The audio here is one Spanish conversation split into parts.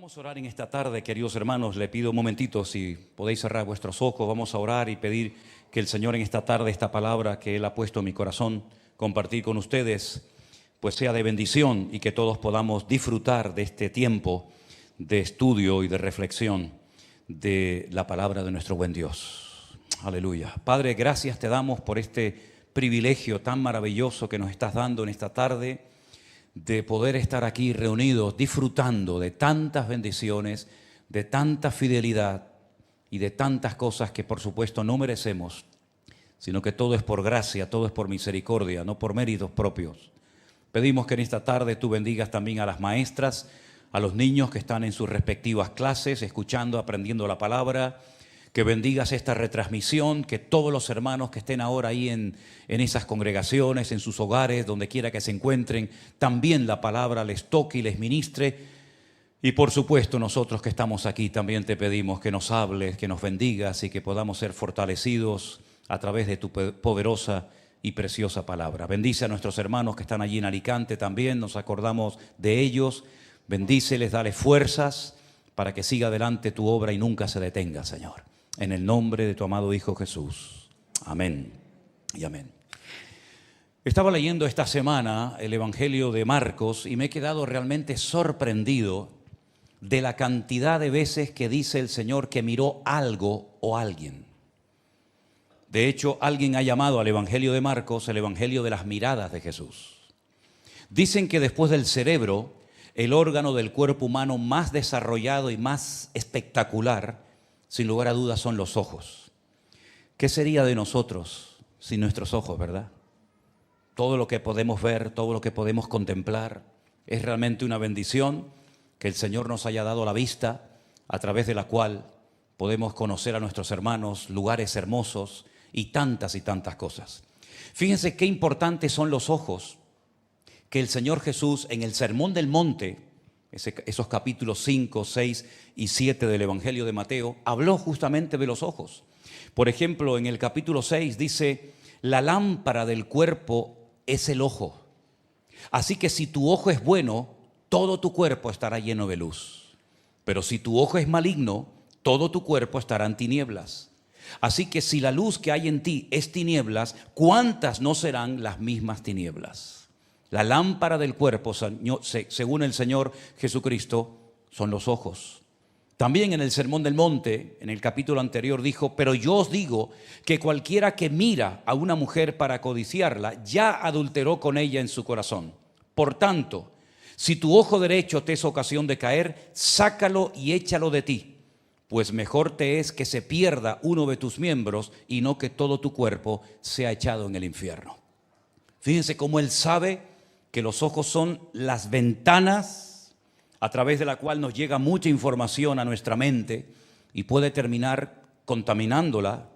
Vamos a orar en esta tarde, queridos hermanos. Le pido un momentito, si podéis cerrar vuestros ojos, vamos a orar y pedir que el Señor en esta tarde, esta palabra que Él ha puesto en mi corazón, compartir con ustedes, pues sea de bendición y que todos podamos disfrutar de este tiempo de estudio y de reflexión de la palabra de nuestro buen Dios. Aleluya. Padre, gracias te damos por este privilegio tan maravilloso que nos estás dando en esta tarde, de poder estar aquí reunidos, disfrutando de tantas bendiciones, de tanta fidelidad y de tantas cosas que por supuesto no merecemos, sino que todo es por gracia, todo es por misericordia, no por méritos propios. Pedimos que en esta tarde tú bendigas también a las maestras, a los niños que están en sus respectivas clases, escuchando, aprendiendo la palabra, que bendigas esta retransmisión, que todos los hermanos que estén ahora ahí en esas congregaciones, en sus hogares, donde quiera que se encuentren, también la palabra les toque y les ministre. Y por supuesto nosotros que estamos aquí también te pedimos que nos hables, que nos bendigas y que podamos ser fortalecidos a través de tu poderosa y preciosa palabra. Bendice a nuestros hermanos que están allí en Alicante también, nos acordamos de ellos. Bendíceles, dale fuerzas para que siga adelante tu obra y nunca se detenga, Señor. En el nombre de tu amado Hijo Jesús. Amén y amén. Estaba leyendo esta semana el Evangelio de Marcos y me he quedado realmente sorprendido de la cantidad de veces que dice el Señor que miró algo o alguien. De hecho, alguien ha llamado al Evangelio de Marcos el Evangelio de las miradas de Jesús. Dicen que después del cerebro, el órgano del cuerpo humano más desarrollado y más espectacular, sin lugar a dudas, son los ojos. ¿Qué sería de nosotros sin nuestros ojos, verdad? Todo lo que podemos ver, todo lo que podemos contemplar, es realmente una bendición que el Señor nos haya dado la vista, a través de la cual podemos conocer a nuestros hermanos, lugares hermosos y tantas cosas. Fíjense qué importantes son los ojos, que el Señor Jesús en el Sermón del Monte, esos capítulos 5, 6 y 7 del Evangelio de Mateo, habló justamente de los ojos. Por ejemplo, en el capítulo 6 dice, la lámpara del cuerpo es el ojo. Así que si tu ojo es bueno, todo tu cuerpo estará lleno de luz. Pero si tu ojo es maligno, todo tu cuerpo estará en tinieblas. Así que si la luz que hay en ti es tinieblas, ¿cuántas no serán las mismas tinieblas? La lámpara del cuerpo, según el Señor Jesucristo, son los ojos. También en el Sermón del Monte, en el capítulo anterior, dijo, pero yo os digo que cualquiera que mira a una mujer para codiciarla, ya adulteró con ella en su corazón. Por tanto, si tu ojo derecho te es ocasión de caer, sácalo y échalo de ti, pues mejor te es que se pierda uno de tus miembros y no que todo tu cuerpo sea echado en el infierno. Fíjense cómo Él sabe que los ojos son las ventanas a través de la cual nos llega mucha información a nuestra mente y puede terminar contaminándola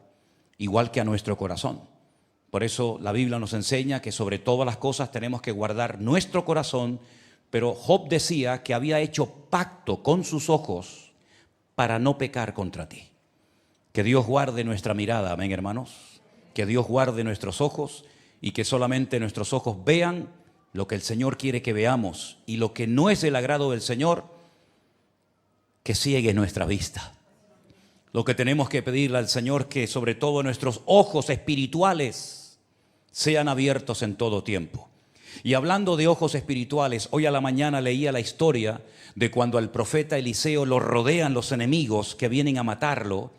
igual que a nuestro corazón. Por eso la Biblia nos enseña que sobre todas las cosas tenemos que guardar nuestro corazón, pero Job decía que había hecho pacto con sus ojos para no pecar contra ti. Que Dios guarde nuestra mirada, amén, hermanos. Que Dios guarde nuestros ojos y que solamente nuestros ojos vean lo que el Señor quiere que veamos, y lo que no es del agrado del Señor, que ciegue nuestra vista. Lo que tenemos que pedirle al Señor, que sobre todo nuestros ojos espirituales sean abiertos en todo tiempo. Y hablando de ojos espirituales, hoy a la mañana leía la historia de cuando al profeta Eliseo lo rodean los enemigos que vienen a matarlo.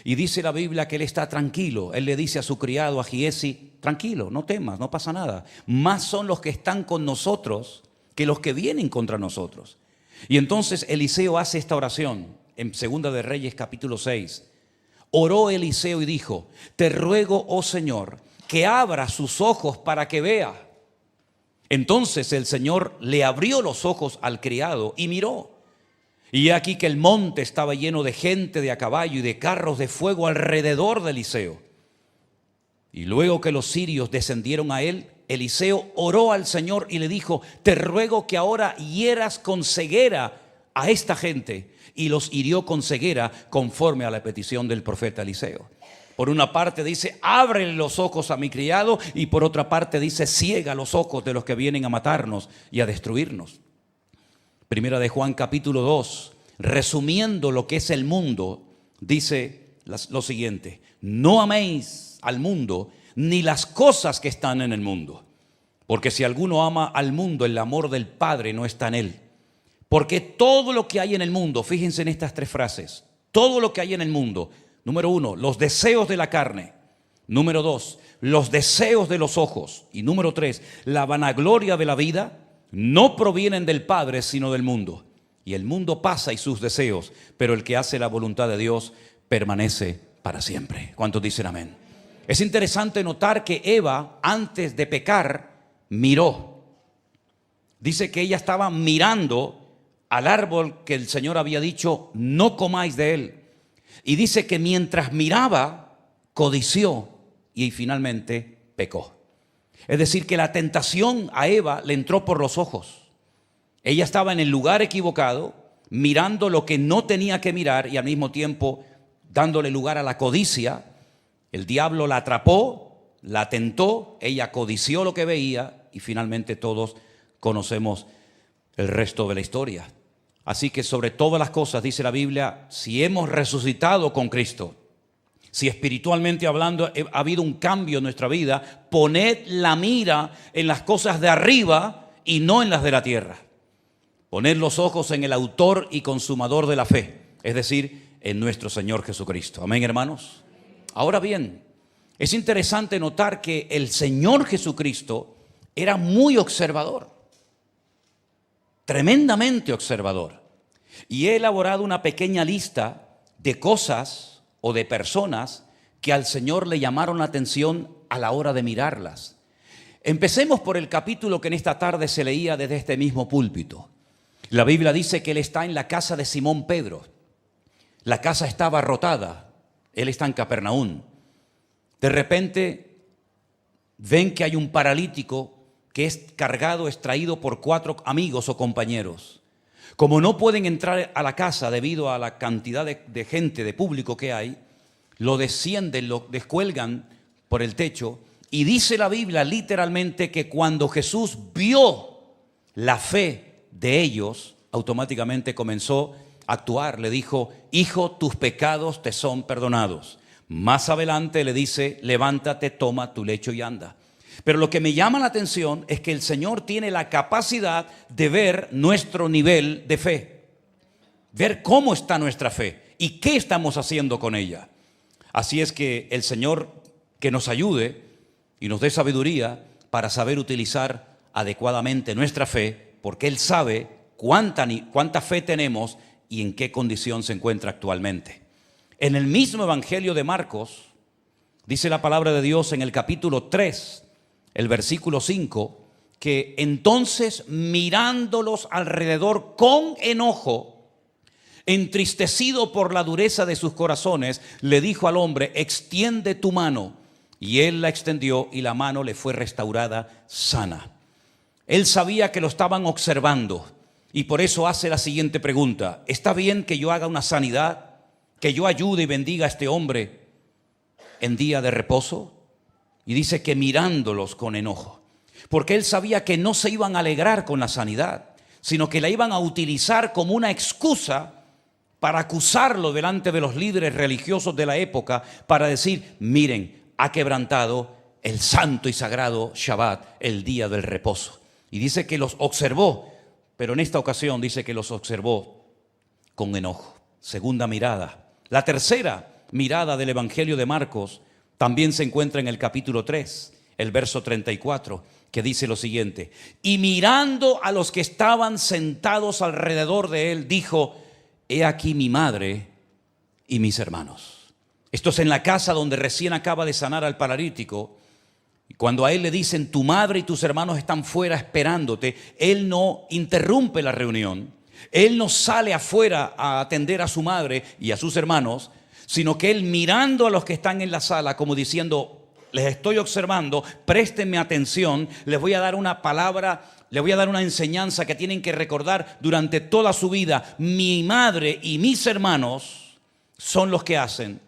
Y dice la Biblia que él está tranquilo. Él le dice a su criado, a Giesi, tranquilo, no temas, no pasa nada. Más son los que están con nosotros que los que vienen contra nosotros. Y entonces Eliseo hace esta oración en Segunda de Reyes capítulo 6. Oró Eliseo y dijo, te ruego, oh Señor, que abra sus ojos para que vea. Entonces el Señor le abrió los ojos al criado y miró. Y aquí que el monte estaba lleno de gente de a caballo y de carros de fuego alrededor de Eliseo. Y luego que los sirios descendieron a él, Eliseo oró al Señor y le dijo, te ruego que ahora hieras con ceguera a esta gente. Y los hirió con ceguera conforme a la petición del profeta Eliseo. Por una parte dice, ábrele los ojos a mi criado, y por otra parte dice, ciega los ojos de los que vienen a matarnos y a destruirnos. Primera de Juan capítulo 2 resumiendo lo que es el mundo, dice lo siguiente: no améis al mundo ni las cosas que están en el mundo, porque si alguno ama al mundo, el amor del Padre no está en él. Porque todo lo que hay en el mundo, fíjense en estas tres frases, todo lo que hay en el mundo, número 1, los deseos de la carne; número 2, los deseos de los ojos; y número 3, la vanagloria de la vida, no provienen del Padre, sino del mundo. Y el mundo pasa y sus deseos, pero el que hace la voluntad de Dios permanece para siempre. ¿Cuántos dicen amén? Es interesante notar que Eva, antes de pecar, miró. Dice que ella estaba mirando al árbol que el Señor había dicho, no comáis de él. Y dice que mientras miraba, codició y finalmente pecó. Es decir, que la tentación a Eva le entró por los ojos. Ella estaba en el lugar equivocado, mirando lo que no tenía que mirar y al mismo tiempo dándole lugar a la codicia. El diablo la atrapó, la tentó, ella codició lo que veía y finalmente todos conocemos el resto de la historia. Así que sobre todas las cosas, dice la Biblia, si hemos resucitado con Cristo, si espiritualmente hablando ha habido un cambio en nuestra vida, poned la mira en las cosas de arriba y no en las de la tierra. Poned los ojos en el autor y consumador de la fe, es decir, en nuestro Señor Jesucristo. Amén, hermanos. Ahora bien, es interesante notar que el Señor Jesucristo era muy observador, tremendamente observador. Y he elaborado una pequeña lista de cosas o de personas que al Señor le llamaron la atención a la hora de mirarlas. Empecemos por el capítulo que en esta tarde se leía desde este mismo púlpito. La Biblia dice que Él está en la casa de Simón Pedro. La casa está abarrotada. Él está en Capernaum. De repente ven que hay un paralítico que es cargado, es traído por 4 amigos o compañeros. Como no pueden entrar a la casa debido a la cantidad de gente, de público que hay, lo descienden, lo descuelgan por el techo. Y dice la Biblia literalmente que cuando Jesús vio la fe de ellos, automáticamente comenzó a actuar. Le dijo: hijo, tus pecados te son perdonados. Más adelante le dice: levántate, toma tu lecho y anda. Pero lo que me llama la atención es que el Señor tiene la capacidad de ver nuestro nivel de fe, ver cómo está nuestra fe y qué estamos haciendo con ella. Así es que el Señor que nos ayude y nos dé sabiduría para saber utilizar adecuadamente nuestra fe, porque Él sabe cuánta fe tenemos y en qué condición se encuentra actualmente. En el mismo Evangelio de Marcos, dice la palabra de Dios en el capítulo 3, el versículo 5, que entonces mirándolos alrededor con enojo, entristecido por la dureza de sus corazones, le dijo al hombre: extiende tu mano. Y él la extendió y la mano le fue restaurada sana. Él sabía que lo estaban observando y por eso hace la siguiente pregunta: ¿está bien que yo haga una sanidad, que yo ayude y bendiga a este hombre en día de reposo? Y dice que mirándolos con enojo, porque él sabía que no se iban a alegrar con la sanidad, sino que la iban a utilizar como una excusa para acusarlo delante de los líderes religiosos de la época, para decir: miren, ha quebrantado el santo y sagrado Shabbat, el día del reposo. Y dice que los observó, pero en esta ocasión dice que los observó con enojo. Segunda mirada. La tercera mirada del Evangelio de Marcos también se encuentra en el capítulo 3, el verso 34, que dice lo siguiente: y mirando a los que estaban sentados alrededor de él, dijo: he aquí mi madre y mis hermanos. Esto es en la casa donde recién acaba de sanar al paralítico. Y cuando a él le dicen: tu madre y tus hermanos están fuera esperándote, él no interrumpe la reunión. Él no sale afuera a atender a su madre y a sus hermanos, sino que él, mirando a los que están en la sala, como diciendo: les estoy observando, préstenme atención, les voy a dar una palabra, les voy a dar una enseñanza que tienen que recordar durante toda su vida. Mi madre y mis hermanos son los que hacen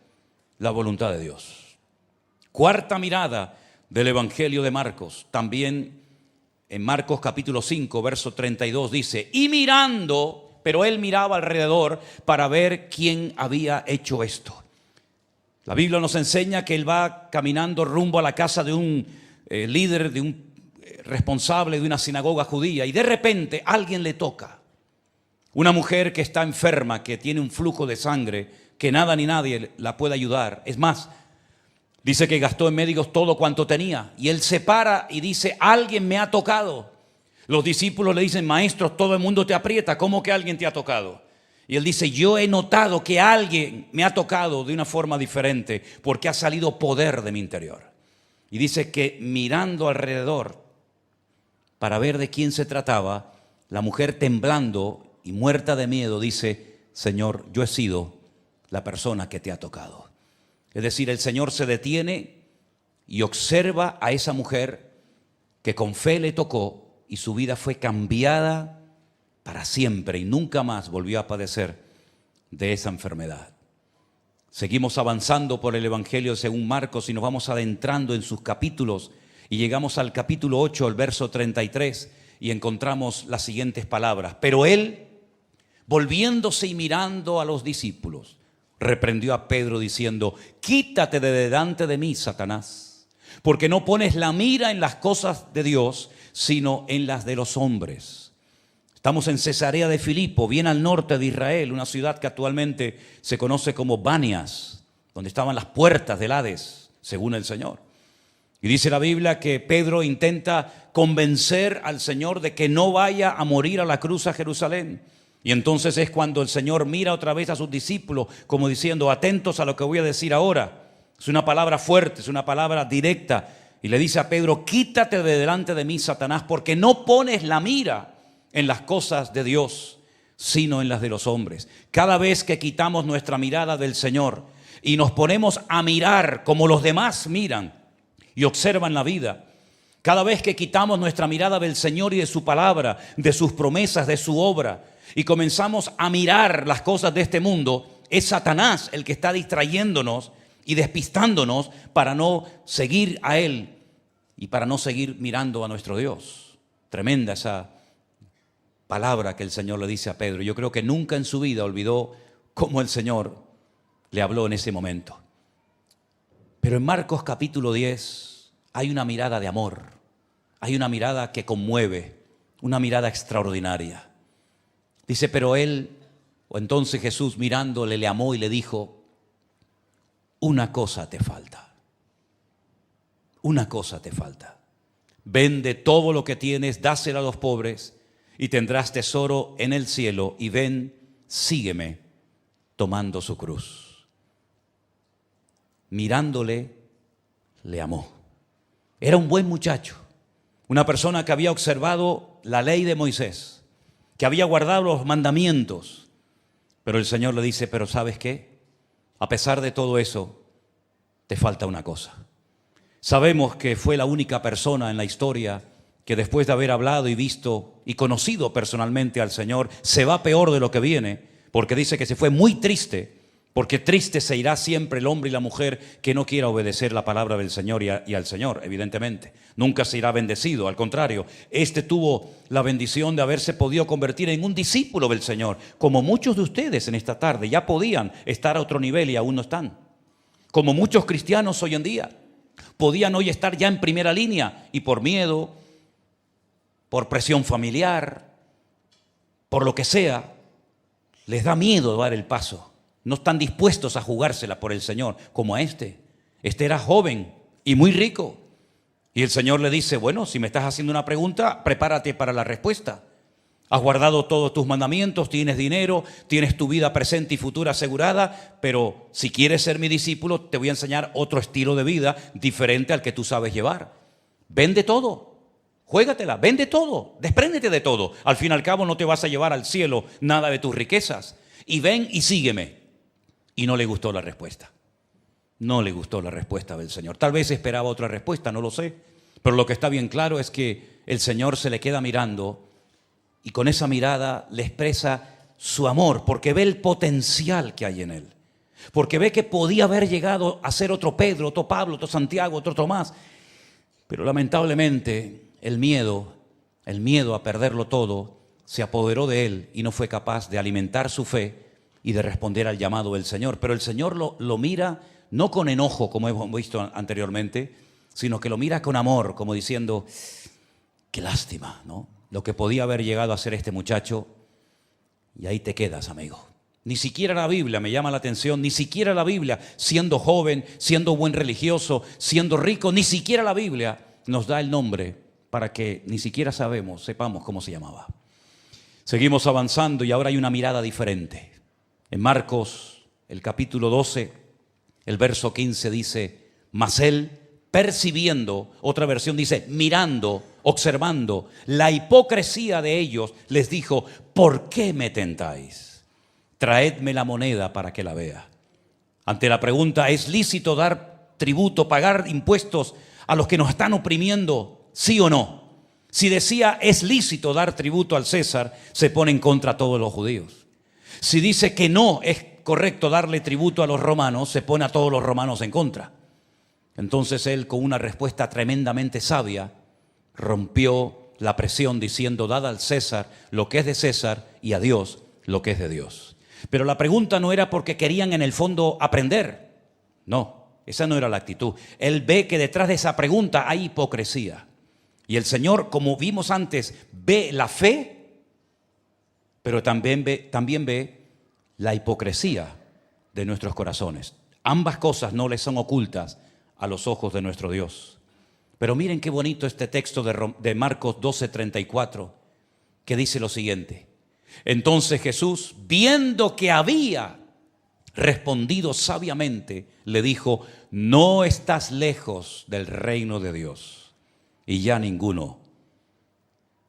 la voluntad de Dios. Cuarta mirada del Evangelio de Marcos, también en Marcos capítulo 5, verso 32 dice: y mirando pero él miraba alrededor para ver quién había hecho esto. La Biblia nos enseña que él va caminando rumbo a la casa de un líder, de un responsable de una sinagoga judía, y de repente alguien le toca. Una mujer que está enferma, que tiene un flujo de sangre, que nada ni nadie la puede ayudar. Es más, dice que gastó en médicos todo cuanto tenía. Y él se para y dice, alguien me ha tocado. Los discípulos le dicen, maestro, todo el mundo te aprieta, ¿cómo que alguien te ha tocado? Y él dice, yo he notado que alguien me ha tocado de una forma diferente, porque ha salido poder de mi interior. Y dice que mirando alrededor para ver de quién se trataba, la mujer temblando y muerta de miedo dice, Señor, yo he sido la persona que te ha tocado. Es decir, el Señor se detiene y observa a esa mujer que con fe le tocó y su vida fue cambiada para siempre y nunca más volvió a padecer de esa enfermedad. Seguimos avanzando por el Evangelio según Marcos y nos vamos adentrando en sus capítulos y llegamos al capítulo 8, el verso 33, y encontramos las siguientes palabras. Pero él, volviéndose y mirando a los discípulos, reprendió a Pedro diciendo, quítate de delante de mí, Satanás, porque no pones la mira en las cosas de Dios, sino en las de los hombres. Estamos en Cesarea de Filipo, bien al norte de Israel, una ciudad que actualmente se conoce como Banias, donde estaban las puertas del Hades, según el Señor. Y dice la Biblia que Pedro intenta convencer al Señor de que no vaya a morir a la cruz a Jerusalén. Y entonces es cuando el Señor mira otra vez a sus discípulos como diciendo, atentos a lo que voy a decir ahora. Es una palabra fuerte, es una palabra directa. Y le dice a Pedro, quítate de delante de mí, Satanás, porque no pones la mira en las cosas de Dios, sino en las de los hombres. Cada vez que quitamos nuestra mirada del Señor y nos ponemos a mirar como los demás miran y observan la vida, cada vez que quitamos nuestra mirada del Señor y de su palabra, de sus promesas, de su obra, y comenzamos a mirar las cosas de este mundo, es Satanás el que está distrayéndonos y despistándonos para no seguir a Él y para no seguir mirando a nuestro Dios. Tremenda esa palabra que el Señor le dice a Pedro. Yo creo que nunca en su vida olvidó cómo el Señor le habló en ese momento. Pero en Marcos capítulo 10 hay una mirada de amor, hay una mirada que conmueve, una mirada extraordinaria. Dice, pero él, o entonces Jesús mirándole, le amó y le dijo, una cosa te falta, una cosa te falta. Vende todo lo que tienes, dáselo a los pobres y tendrás tesoro en el cielo y ven, sígueme, tomando su cruz. Mirándole, le amó. Era un buen muchacho, una persona que había observado la ley de Moisés, que había guardado los mandamientos. Pero el Señor le dice, pero ¿sabes qué? A pesar de todo eso, te falta una cosa. Sabemos que fue la única persona en la historia que después de haber hablado y visto y conocido personalmente al Señor, se va peor de lo que viene, porque dice que se fue muy triste, porque triste se irá siempre el hombre y la mujer que no quiera obedecer la palabra del Señor y al Señor, evidentemente. Nunca se irá bendecido, al contrario, este tuvo la bendición de haberse podido convertir en un discípulo del Señor, como muchos de ustedes en esta tarde ya podían estar a otro nivel y aún no están. Como muchos cristianos hoy en día podían hoy estar ya en primera línea y por miedo, por presión familiar, por lo que sea, les da miedo dar el paso. No están dispuestos a jugársela por el Señor, como a este. Este era joven y muy rico. Y el Señor le dice, bueno, si me estás haciendo una pregunta, prepárate para la respuesta. Has guardado todos tus mandamientos, tienes dinero, tienes tu vida presente y futura asegurada, pero si quieres ser mi discípulo, te voy a enseñar otro estilo de vida diferente al que tú sabes llevar. Vende todo, juégatela, vende todo, despréndete de todo. Al fin y al cabo no te vas a llevar al cielo nada de tus riquezas. Y ven y sígueme. Y no le gustó la respuesta. No le gustó la respuesta del Señor. Tal vez esperaba otra respuesta, no lo sé. Pero lo que está bien claro es que el Señor se le queda mirando y con esa mirada le expresa su amor, porque ve el potencial que hay en él. Porque ve que podía haber llegado a ser otro Pedro, otro Pablo, otro Santiago, otro Tomás. Pero lamentablemente el miedo a perderlo todo, se apoderó de él y no fue capaz de alimentar su fe y de responder al llamado del Señor. Pero el Señor lo mira no con enojo, como hemos visto anteriormente, sino que lo mira con amor, como diciendo, qué lástima, ¿no? Lo que podía haber llegado a ser este muchacho, y ahí te quedas, amigo. Ni siquiera la Biblia, me llama la atención, ni siquiera la Biblia, siendo joven, siendo buen religioso, siendo rico, ni siquiera la Biblia nos da el nombre para que ni siquiera sepamos cómo se llamaba. Seguimos avanzando y ahora hay una mirada diferente. En Marcos, el capítulo 12, el verso 15 dice, mas él, percibiendo, otra versión dice, mirando, observando la hipocresía de ellos, les dijo, ¿por qué me tentáis? Traedme la moneda para que la vea. Ante la pregunta, ¿es lícito dar tributo, pagar impuestos a los que nos están oprimiendo? ¿Sí o no? Si decía, es lícito dar tributo al César, se pone en contra a todos los judíos. Si dice que no es correcto darle tributo a los romanos, se pone a todos los romanos en contra. Entonces él, con una respuesta tremendamente sabia, rompió la presión diciendo, dad al César lo que es de César y a Dios lo que es de Dios. Pero la pregunta no era porque querían en el fondo aprender. No, esa no era la actitud. Él ve que detrás de esa pregunta hay hipocresía. Y el Señor, como vimos antes, ve la fe, pero también ve la hipocresía de nuestros corazones. Ambas cosas no le son ocultas a los ojos de nuestro Dios. Pero miren qué bonito este texto de Marcos 12:34, que dice lo siguiente. Entonces Jesús, viendo que había respondido sabiamente, le dijo, no estás lejos del reino de Dios. Y ya ninguno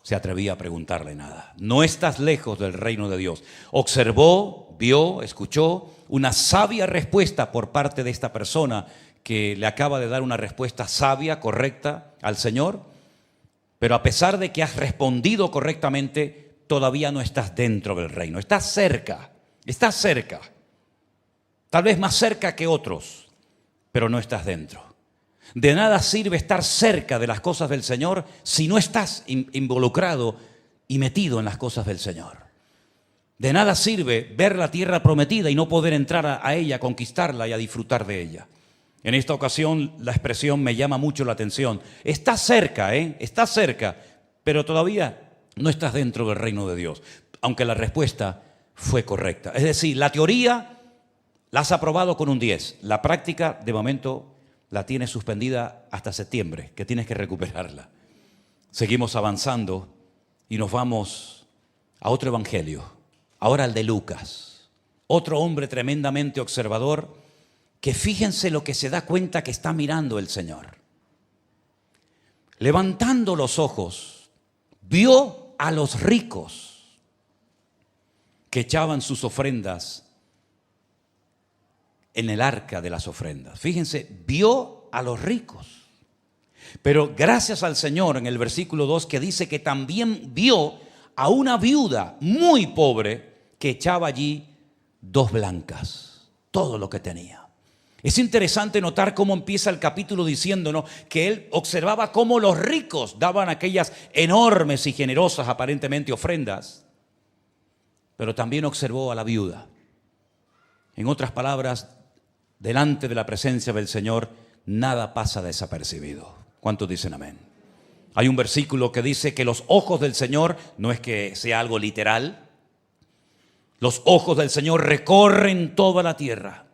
se atrevía a preguntarle nada. No estás lejos del reino de Dios. Observó, vio, escuchó una sabia respuesta por parte de esta persona que le acaba de dar una respuesta sabia, correcta al Señor. Pero a pesar de que has respondido correctamente, todavía no estás dentro del reino. Estás cerca, tal vez más cerca que otros, pero no estás dentro. De nada sirve estar cerca de las cosas del Señor si no estás involucrado y metido en las cosas del Señor. De nada sirve ver la tierra prometida y no poder entrar a ella, conquistarla y a disfrutar de ella. En esta ocasión la expresión me llama mucho la atención. Estás cerca, estás cerca, pero todavía no estás dentro del reino de Dios, aunque la respuesta fue correcta. Es decir, la teoría la has aprobado con un 10, la práctica de momento la tienes suspendida hasta septiembre, que tienes que recuperarla. Seguimos avanzando y nos vamos a otro evangelio, ahora al de Lucas. Otro hombre tremendamente observador que fíjense lo que se da cuenta que está mirando el Señor. Levantando los ojos, vio a los ricos que echaban sus ofrendas en el arca de las ofrendas. Fíjense, vio a los ricos. Pero gracias al Señor en el versículo 2 que dice que también vio a una viuda muy pobre que echaba allí 2 blancas, todo lo que tenía. Es interesante notar cómo empieza el capítulo diciéndonos que él observaba cómo los ricos daban aquellas enormes y generosas aparentemente ofrendas, pero también observó a la viuda. En otras palabras, delante de la presencia del Señor, nada pasa desapercibido. ¿Cuántos dicen amén? Hay un versículo que dice que los ojos del Señor, no es que sea algo literal, los ojos del Señor recorren toda la tierra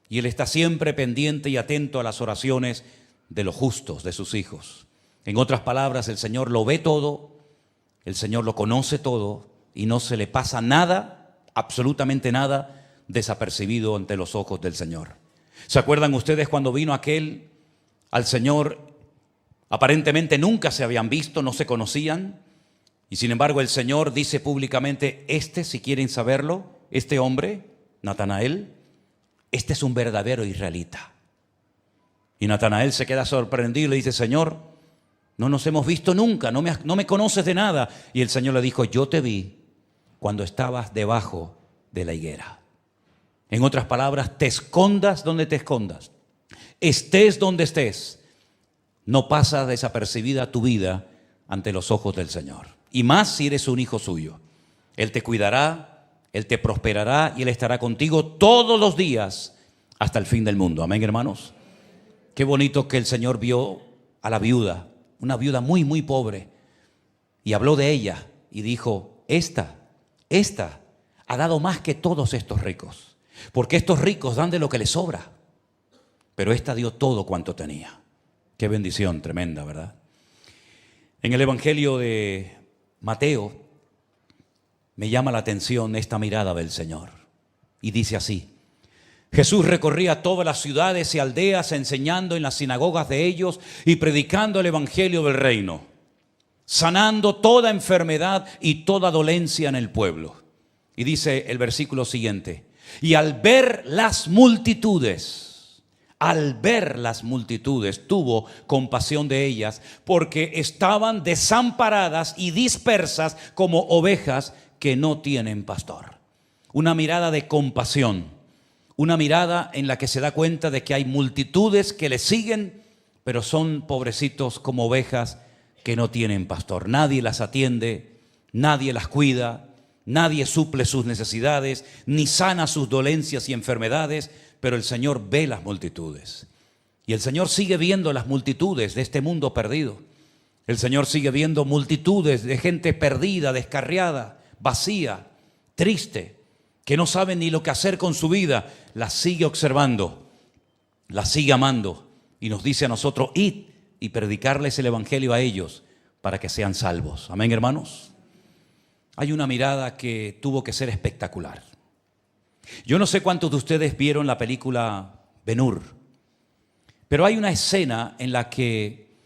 y Él está siempre pendiente y atento a las oraciones de los justos, de sus hijos. En otras palabras, el Señor lo ve todo, el Señor lo conoce todo y no se le pasa nada, absolutamente nada, desapercibido ante los ojos del Señor. ¿Se acuerdan ustedes cuando vino aquel al Señor? Aparentemente nunca se habían visto, no se conocían, y sin embargo el Señor dice públicamente, si quieren saberlo, este hombre, Natanael, este es un verdadero israelita. Y Natanael se queda sorprendido y le dice, Señor, no nos hemos visto nunca, no me conoces de nada. Y el Señor le dijo, yo te vi cuando estabas debajo de la higuera. En otras palabras, te escondas donde te escondas, estés donde estés, no pasa desapercibida tu vida ante los ojos del Señor. Y más si eres un hijo suyo. Él te cuidará, Él te prosperará y Él estará contigo todos los días hasta el fin del mundo. Amén, hermanos. Qué bonito que el Señor vio a la viuda, una viuda muy, muy pobre, y habló de ella y dijo, esta ha dado más que todos estos ricos, porque estos ricos dan de lo que les sobra, pero esta dio todo cuanto tenía. Qué bendición tremenda, ¿verdad? En el Evangelio de Mateo me llama la atención esta mirada del Señor, y dice así: Jesús recorría todas las ciudades y aldeas enseñando en las sinagogas de ellos y predicando el evangelio del reino, sanando toda enfermedad y toda dolencia en el pueblo. Y dice el versículo siguiente: y al ver las multitudes, tuvo compasión de ellas, porque estaban desamparadas y dispersas como ovejas que no tienen pastor. Una mirada de compasión. Una mirada en la que se da cuenta de que hay multitudes que le siguen, pero son pobrecitos como ovejas que no tienen pastor. Nadie las atiende, nadie las cuida, nadie suple sus necesidades, ni sana sus dolencias y enfermedades, pero el Señor ve las multitudes. Y el Señor sigue viendo las multitudes de este mundo perdido. El Señor sigue viendo multitudes de gente perdida, descarriada, vacía, triste, que no saben ni lo que hacer con su vida. Las sigue observando, las sigue amando y nos dice a nosotros: id y predicarles el evangelio a ellos para que sean salvos. Amén, hermanos. Hay una mirada que tuvo que ser espectacular. Yo no sé cuántos de ustedes vieron la película Ben-Hur, pero hay una escena en la que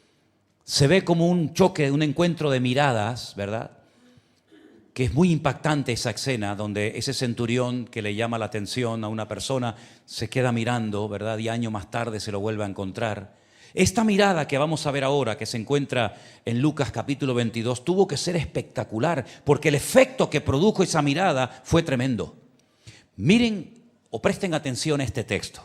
se ve como un choque, un encuentro de miradas, ¿verdad? Que es muy impactante esa escena donde ese centurión que le llama la atención a una persona se queda mirando, ¿verdad? Y años más tarde se lo vuelve a encontrar. Esta mirada que vamos a ver ahora, que se encuentra en Lucas capítulo 22, tuvo que ser espectacular, porque el efecto que produjo esa mirada fue tremendo. Miren o presten atención a este texto.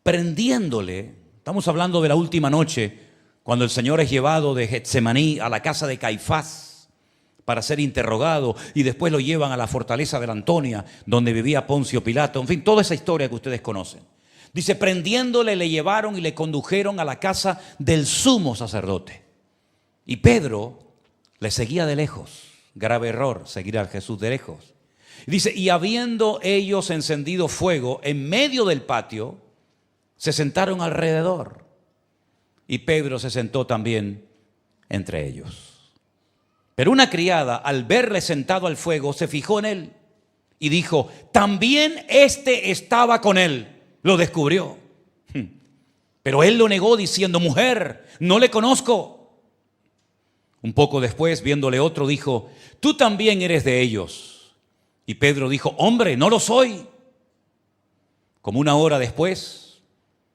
Prendiéndole, estamos hablando de la última noche, cuando el Señor es llevado de Getsemaní a la casa de Caifás para ser interrogado, y después lo llevan a la fortaleza de la Antonia, donde vivía Poncio Pilato. En fin, toda esa historia que ustedes conocen. Dice, prendiéndole, le llevaron y le condujeron a la casa del sumo sacerdote. Y Pedro le seguía de lejos. Grave error, seguir a Jesús de lejos. Dice, y habiendo ellos encendido fuego en medio del patio, se sentaron alrededor. Y Pedro se sentó también entre ellos. Pero una criada, al verle sentado al fuego, se fijó en él y dijo, también este estaba con él. Lo descubrió. Pero él lo negó diciendo, mujer, no le conozco. Un poco después, viéndole otro, dijo, tú también eres de ellos. Y Pedro dijo, hombre, no lo soy. Como una hora después,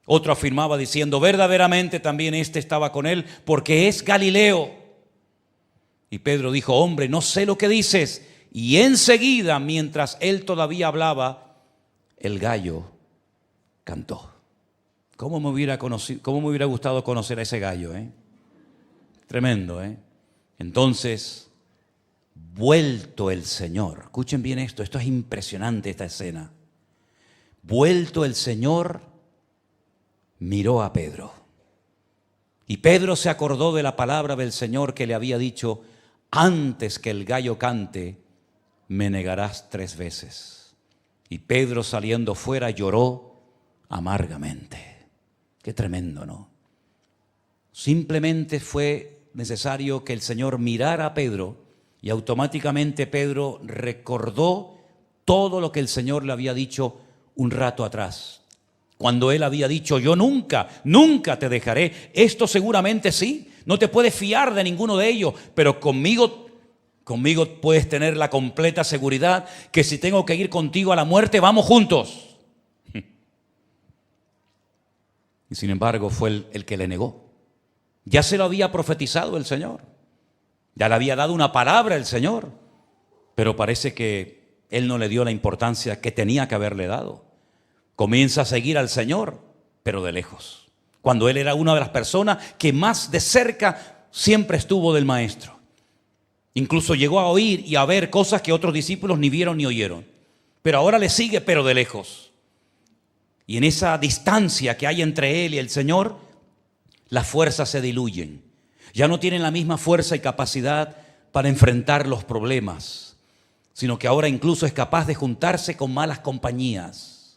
otro afirmaba diciendo, verdaderamente también este estaba con él, porque es Galileo. Y Pedro dijo, hombre, no sé lo que dices. Y enseguida, mientras él todavía hablaba, el gallo cantó. ¿Cómo me hubiera gustado conocer a ese gallo? Tremendo, ¿eh? Entonces, vuelto el Señor, escuchen bien esto es impresionante esta escena. Vuelto el Señor, miró a Pedro. Y Pedro se acordó de la palabra del Señor que le había dicho, antes que el gallo cante, me negarás 3 veces. Y Pedro, saliendo fuera, lloró amargamente. Qué tremendo, ¿no? Simplemente fue necesario que el Señor mirara a Pedro y automáticamente Pedro recordó todo lo que el Señor le había dicho un rato atrás. Cuando él había dicho, yo nunca te dejaré. Esto seguramente sí, no te puedes fiar de ninguno de ellos, pero conmigo puedes tener la completa seguridad que si tengo que ir contigo a la muerte, vamos juntos. Y sin embargo fue el que le negó. Ya se lo había profetizado el Señor, ya le había dado una palabra el Señor, pero parece que él no le dio la importancia que tenía que haberle dado. Comienza a seguir al Señor, pero de lejos, cuando él era una de las personas que más de cerca siempre estuvo del Maestro. Incluso llegó a oír y a ver cosas que otros discípulos ni vieron ni oyeron. Pero ahora le sigue, pero de lejos. Y en esa distancia que hay entre él y el Señor, las fuerzas se diluyen. Ya no tienen la misma fuerza y capacidad para enfrentar los problemas, sino que ahora incluso es capaz de juntarse con malas compañías.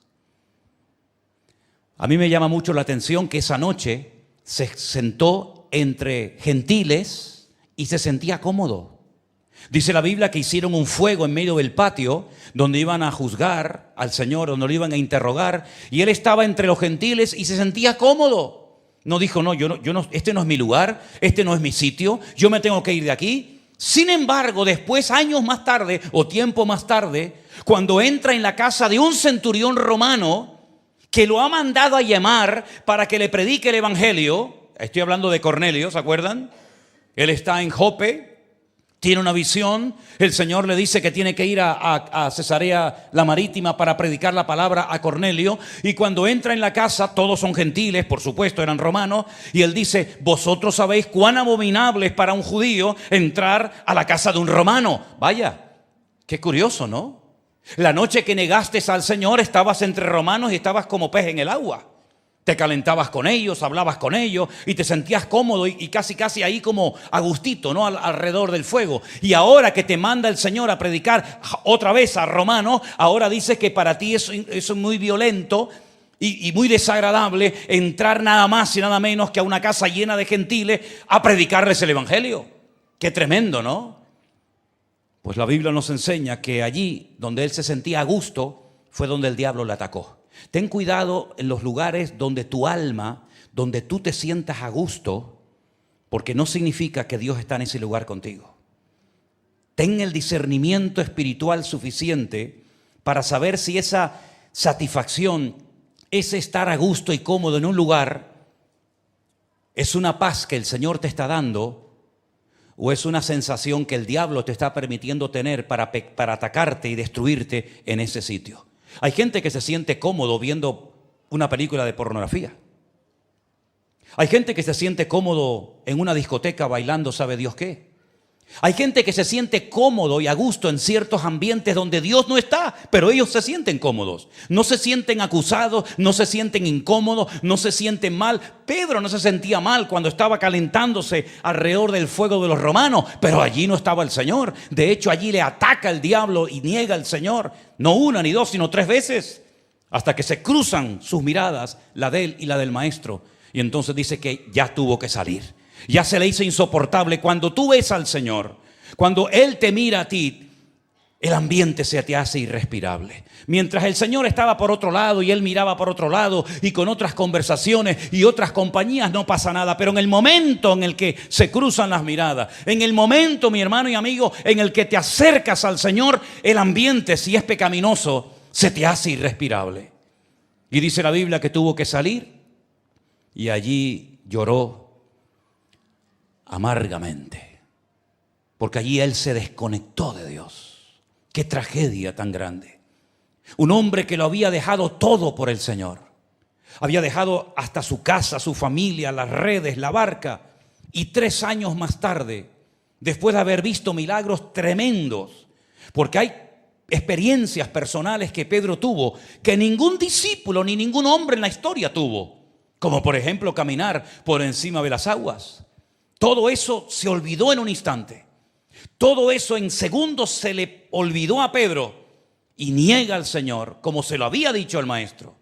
A mí me llama mucho la atención que esa noche se sentó entre gentiles y se sentía cómodo. Dice la Biblia que hicieron un fuego en medio del patio donde iban a juzgar al Señor, donde lo iban a interrogar, y él estaba entre los gentiles y se sentía cómodo. No dijo, no, este no es mi lugar, este no es mi sitio, yo me tengo que ir de aquí. Sin embargo, después, años más tarde o tiempo más tarde, cuando entra en la casa de un centurión romano que lo ha mandado a llamar para que le predique el evangelio, estoy hablando de Cornelio, ¿se acuerdan? Él está en Jope. Tiene una visión, el Señor le dice que tiene que ir a Cesarea la Marítima para predicar la palabra a Cornelio, y cuando entra en la casa, todos son gentiles, por supuesto, eran romanos, y él dice, vosotros sabéis cuán abominable es para un judío entrar a la casa de un romano. Vaya, qué curioso, ¿no? La noche que negaste al Señor estabas entre romanos y estabas como pez en el agua. Te calentabas con ellos, hablabas con ellos y te sentías cómodo y casi ahí como a gustito, ¿no? Alrededor del fuego. Y ahora que te manda el Señor a predicar otra vez a romanos, ahora dices que para ti eso es muy violento y muy desagradable entrar nada más y nada menos que a una casa llena de gentiles a predicarles el evangelio. Qué tremendo, ¿no? Pues la Biblia nos enseña que allí donde él se sentía a gusto fue donde el diablo le atacó. Ten cuidado en los lugares donde tu alma, donde tú te sientas a gusto, porque no significa que Dios está en ese lugar contigo. Ten el discernimiento espiritual suficiente para saber si esa satisfacción, ese estar a gusto y cómodo en un lugar, es una paz que el Señor te está dando o es una sensación que el diablo te está permitiendo tener para atacarte y destruirte en ese sitio. Hay gente que se siente cómodo viendo una película de pornografía. Hay gente que se siente cómodo en una discoteca bailando sabe Dios qué. Hay gente que se siente cómodo y a gusto en ciertos ambientes donde Dios no está, pero ellos se sienten cómodos. No se sienten acusados, no se sienten incómodos, no se sienten mal. Pedro no se sentía mal cuando estaba calentándose alrededor del fuego de los romanos, pero allí no estaba el Señor. De hecho, allí le ataca el diablo y niega al Señor. No una ni dos, sino 3 veces, hasta que se cruzan sus miradas, la de él y la del maestro. Y entonces dice que ya tuvo que salir. Ya se le hizo insoportable. Cuando tú ves al Señor, cuando Él te mira a ti, el ambiente se te hace irrespirable. Mientras el Señor estaba por otro lado y Él miraba por otro lado y con otras conversaciones y otras compañías, no pasa nada. Pero en el momento en el que se cruzan las miradas, en el momento, mi hermano y amigo, en el que te acercas al Señor, el ambiente, si es pecaminoso, se te hace irrespirable. Y dice la Biblia que tuvo que salir y allí lloró amargamente, porque allí él se desconectó de Dios. Qué tragedia tan grande. Un hombre que lo había dejado todo por el Señor. Había dejado hasta su casa, su familia, las redes, la barca. Y 3 años más tarde, después de haber visto milagros tremendos, porque hay experiencias personales que Pedro tuvo que ningún discípulo ni ningún hombre en la historia tuvo, como por ejemplo caminar por encima de las aguas. Todo eso se olvidó en un instante. Todo eso en segundos se le olvidó a Pedro y niega al Señor como se lo había dicho el maestro.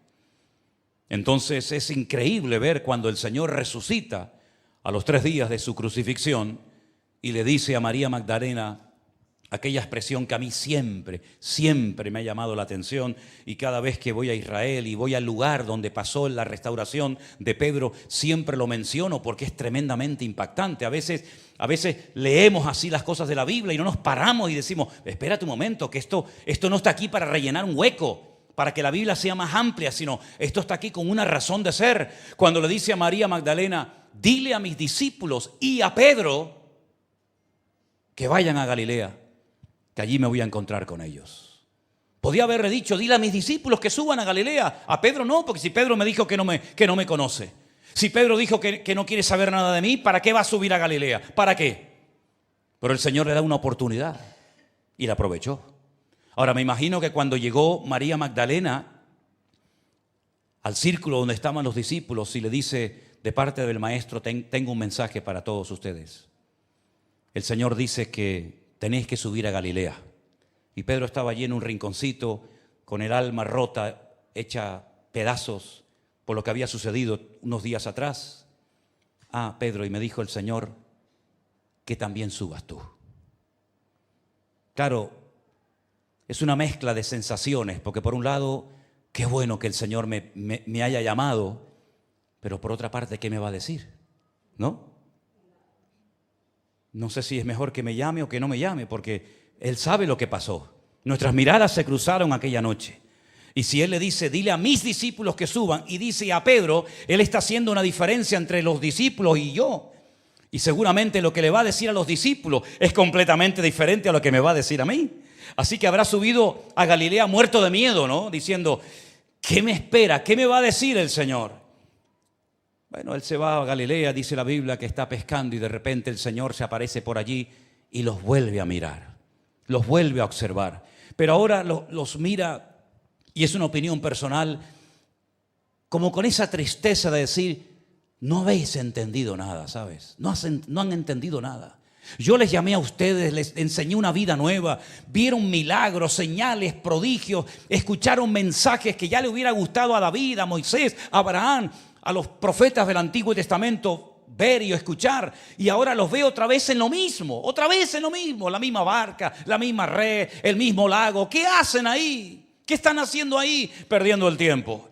Entonces es increíble ver cuando el Señor resucita a los 3 días de su crucifixión y le dice a María Magdalena aquella expresión que a mí siempre me ha llamado la atención, y cada vez que voy a Israel y voy al lugar donde pasó la restauración de Pedro, siempre lo menciono porque es tremendamente impactante. A veces leemos así las cosas de la Biblia y no nos paramos y decimos, espérate un momento, que esto no está aquí para rellenar un hueco, para que la Biblia sea más amplia, sino esto está aquí con una razón de ser. Cuando le dice a María Magdalena, dile a mis discípulos y a Pedro que vayan a Galilea, que allí me voy a encontrar con ellos. Podía haberle dicho, dile a mis discípulos que suban a Galilea. A Pedro no, porque si Pedro me dijo que no me conoce, si Pedro dijo que no quiere saber nada de mí, ¿para qué va a subir a Galilea? ¿Para qué? Pero el Señor le da una oportunidad y la aprovechó. Ahora me imagino que cuando llegó María Magdalena al círculo donde estaban los discípulos y le dice, de parte del Maestro, tengo un mensaje para todos ustedes. El Señor dice que tenéis que subir a Galilea. Y Pedro estaba allí en un rinconcito con el alma rota, hecha pedazos por lo que había sucedido unos días atrás. Ah, Pedro, y me dijo el Señor que también subas tú. Claro, es una mezcla de sensaciones, porque por un lado, qué bueno que el Señor me haya llamado, pero por otra parte, ¿qué me va a decir? ¿No? No sé si es mejor que me llame o que no me llame, porque Él sabe lo que pasó. Nuestras miradas se cruzaron aquella noche. Y si Él le dice, dile a mis discípulos que suban, y dice a Pedro, Él está haciendo una diferencia entre los discípulos y yo. Y seguramente lo que le va a decir a los discípulos es completamente diferente a lo que me va a decir a mí. Así que habrá subido a Galilea muerto de miedo, ¿no? Diciendo, ¿qué me espera? ¿Qué me va a decir el Señor? Bueno, Él se va a Galilea, dice la Biblia, que está pescando y de repente el Señor se aparece por allí y los vuelve a mirar, los vuelve a observar. Pero ahora los mira, y es una opinión personal, como con esa tristeza de decir, no habéis entendido nada, ¿sabes? No han entendido nada. Yo les llamé a ustedes, les enseñé una vida nueva, vieron milagros, señales, prodigios, escucharon mensajes que ya le hubiera gustado a David, a Moisés, a Abraham, a los profetas del Antiguo Testamento ver y escuchar, y ahora los veo otra vez en lo mismo, la misma barca, la misma red, el mismo lago. ¿Qué hacen ahí? ¿Qué están haciendo ahí? Perdiendo el tiempo.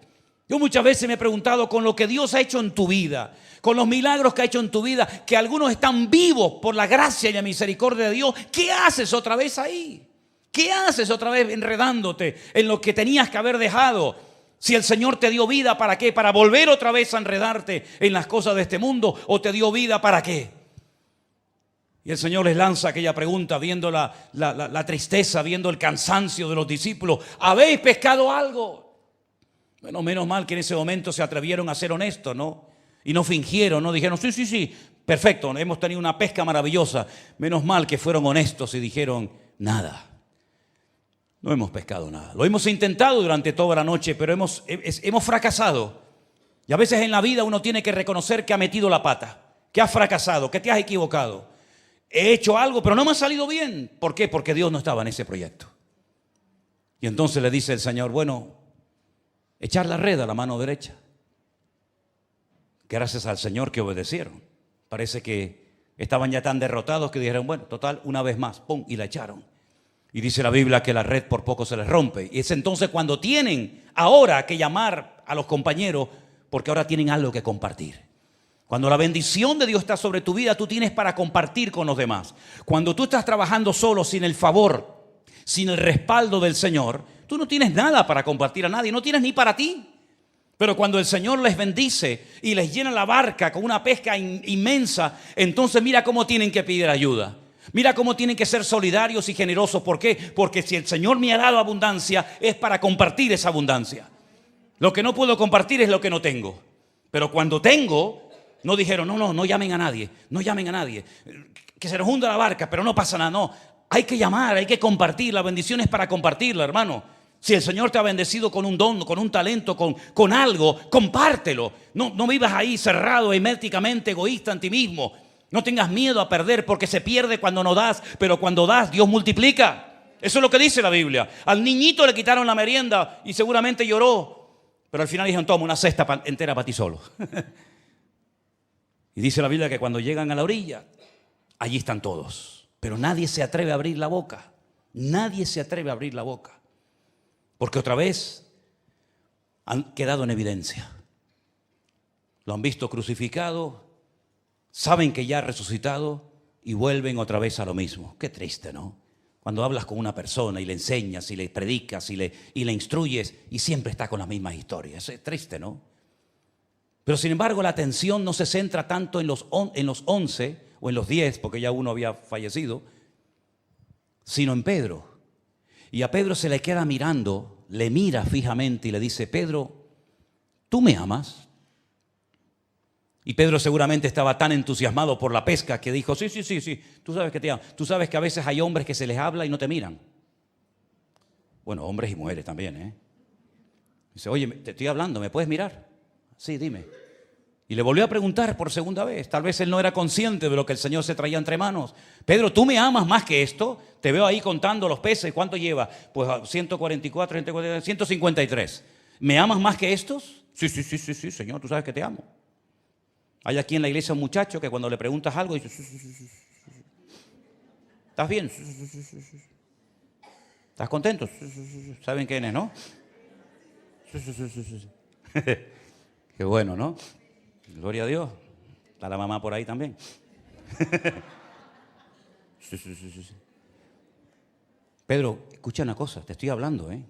Yo muchas veces me he preguntado, con lo que Dios ha hecho en tu vida, con los milagros que ha hecho en tu vida, que algunos están vivos por la gracia y la misericordia de Dios, ¿qué haces otra vez ahí? ¿Qué haces otra vez enredándote en lo que tenías que haber dejado? Si el Señor te dio vida, ¿para qué? ¿Para volver otra vez a enredarte en las cosas de este mundo? ¿O te dio vida para qué? Y el Señor les lanza aquella pregunta, viendo la tristeza, viendo el cansancio de los discípulos. ¿Habéis pescado algo? Bueno, menos mal que en ese momento se atrevieron a ser honestos, ¿no? Y no fingieron, no dijeron, sí, perfecto, hemos tenido una pesca maravillosa. Menos mal que fueron honestos y dijeron, nada. No hemos pescado nada. Lo hemos intentado durante toda la noche, pero hemos fracasado. Y a veces en la vida uno tiene que reconocer que ha metido la pata, que has fracasado, que te has equivocado. He hecho algo, pero no me ha salido bien. ¿Por qué? Porque Dios no estaba en ese proyecto. Y entonces le dice el Señor, bueno, echar la red a la mano derecha. Gracias al Señor que obedecieron. Parece que estaban ya tan derrotados que dijeron, bueno, total, una vez más, pum, y la echaron. Y dice la Biblia que la red por poco se les rompe. Y es entonces cuando tienen ahora que llamar a los compañeros, porque ahora tienen algo que compartir. Cuando la bendición de Dios está sobre tu vida, tú tienes para compartir con los demás. Cuando tú estás trabajando solo, sin el favor, sin el respaldo del Señor, tú no tienes nada para compartir a nadie, no tienes ni para ti. Pero cuando el Señor les bendice y les llena la barca con una pesca inmensa, entonces mira cómo tienen que pedir ayuda. Mira cómo tienen que ser solidarios y generosos. ¿Por qué? Porque si el Señor me ha dado abundancia, es para compartir esa abundancia. Lo que no puedo compartir es lo que no tengo. Pero cuando tengo, no dijeron, no llamen a nadie, no llamen a nadie. Que se nos hunda la barca, pero no pasa nada, no. Hay que llamar, hay que compartir. La bendición es para compartirla, hermano. Si el Señor te ha bendecido con un don, con un talento, con algo, compártelo. No vivas ahí cerrado, herméticamente, egoísta en ti mismo. No tengas miedo a perder, porque se pierde cuando no das, pero cuando das, Dios multiplica. Eso es lo que dice la Biblia. Al niñito le quitaron la merienda y seguramente lloró, pero al final dijeron, toma una cesta entera para ti solo. Y dice la Biblia que cuando llegan a la orilla, allí están todos, pero nadie se atreve a abrir la boca. Nadie se atreve a abrir la boca, porque otra vez han quedado en evidencia. Lo han visto crucificado, saben que ya ha resucitado y vuelven otra vez a lo mismo. Qué triste, ¿no? Cuando hablas con una persona y le enseñas y le predicas y le instruyes y siempre está con las mismas historias. Es triste, ¿no? Pero sin embargo la atención no se centra tanto en los 11 o en los 10, porque ya uno había fallecido, sino en Pedro. Y a Pedro se le queda mirando, le mira fijamente y le dice, Pedro, ¿tú me amas? Y Pedro seguramente estaba tan entusiasmado por la pesca que dijo, sí, tú sabes que te amo. Tú sabes que a veces hay hombres que se les habla y no te miran. Bueno, hombres y mujeres también, ¿eh? Dice, oye, te estoy hablando, ¿me puedes mirar? Sí, dime. Y le volvió a preguntar por segunda vez. Tal vez él no era consciente de lo que el Señor se traía entre manos. Pedro, ¿tú me amas más que esto? Te veo ahí contando los peces. ¿Cuánto lleva? Pues 144, 153. ¿Me amas más que estos? Sí, Señor, tú sabes que te amo. Hay aquí en la iglesia un muchacho que cuando le preguntas algo dice, ¿estás bien? ¿Estás contento? ¿Saben quién es, no? Qué bueno, ¿no? Gloria a Dios. Está la mamá por ahí también. Sí. Pedro, escucha una cosa, te estoy hablando, ¿eh?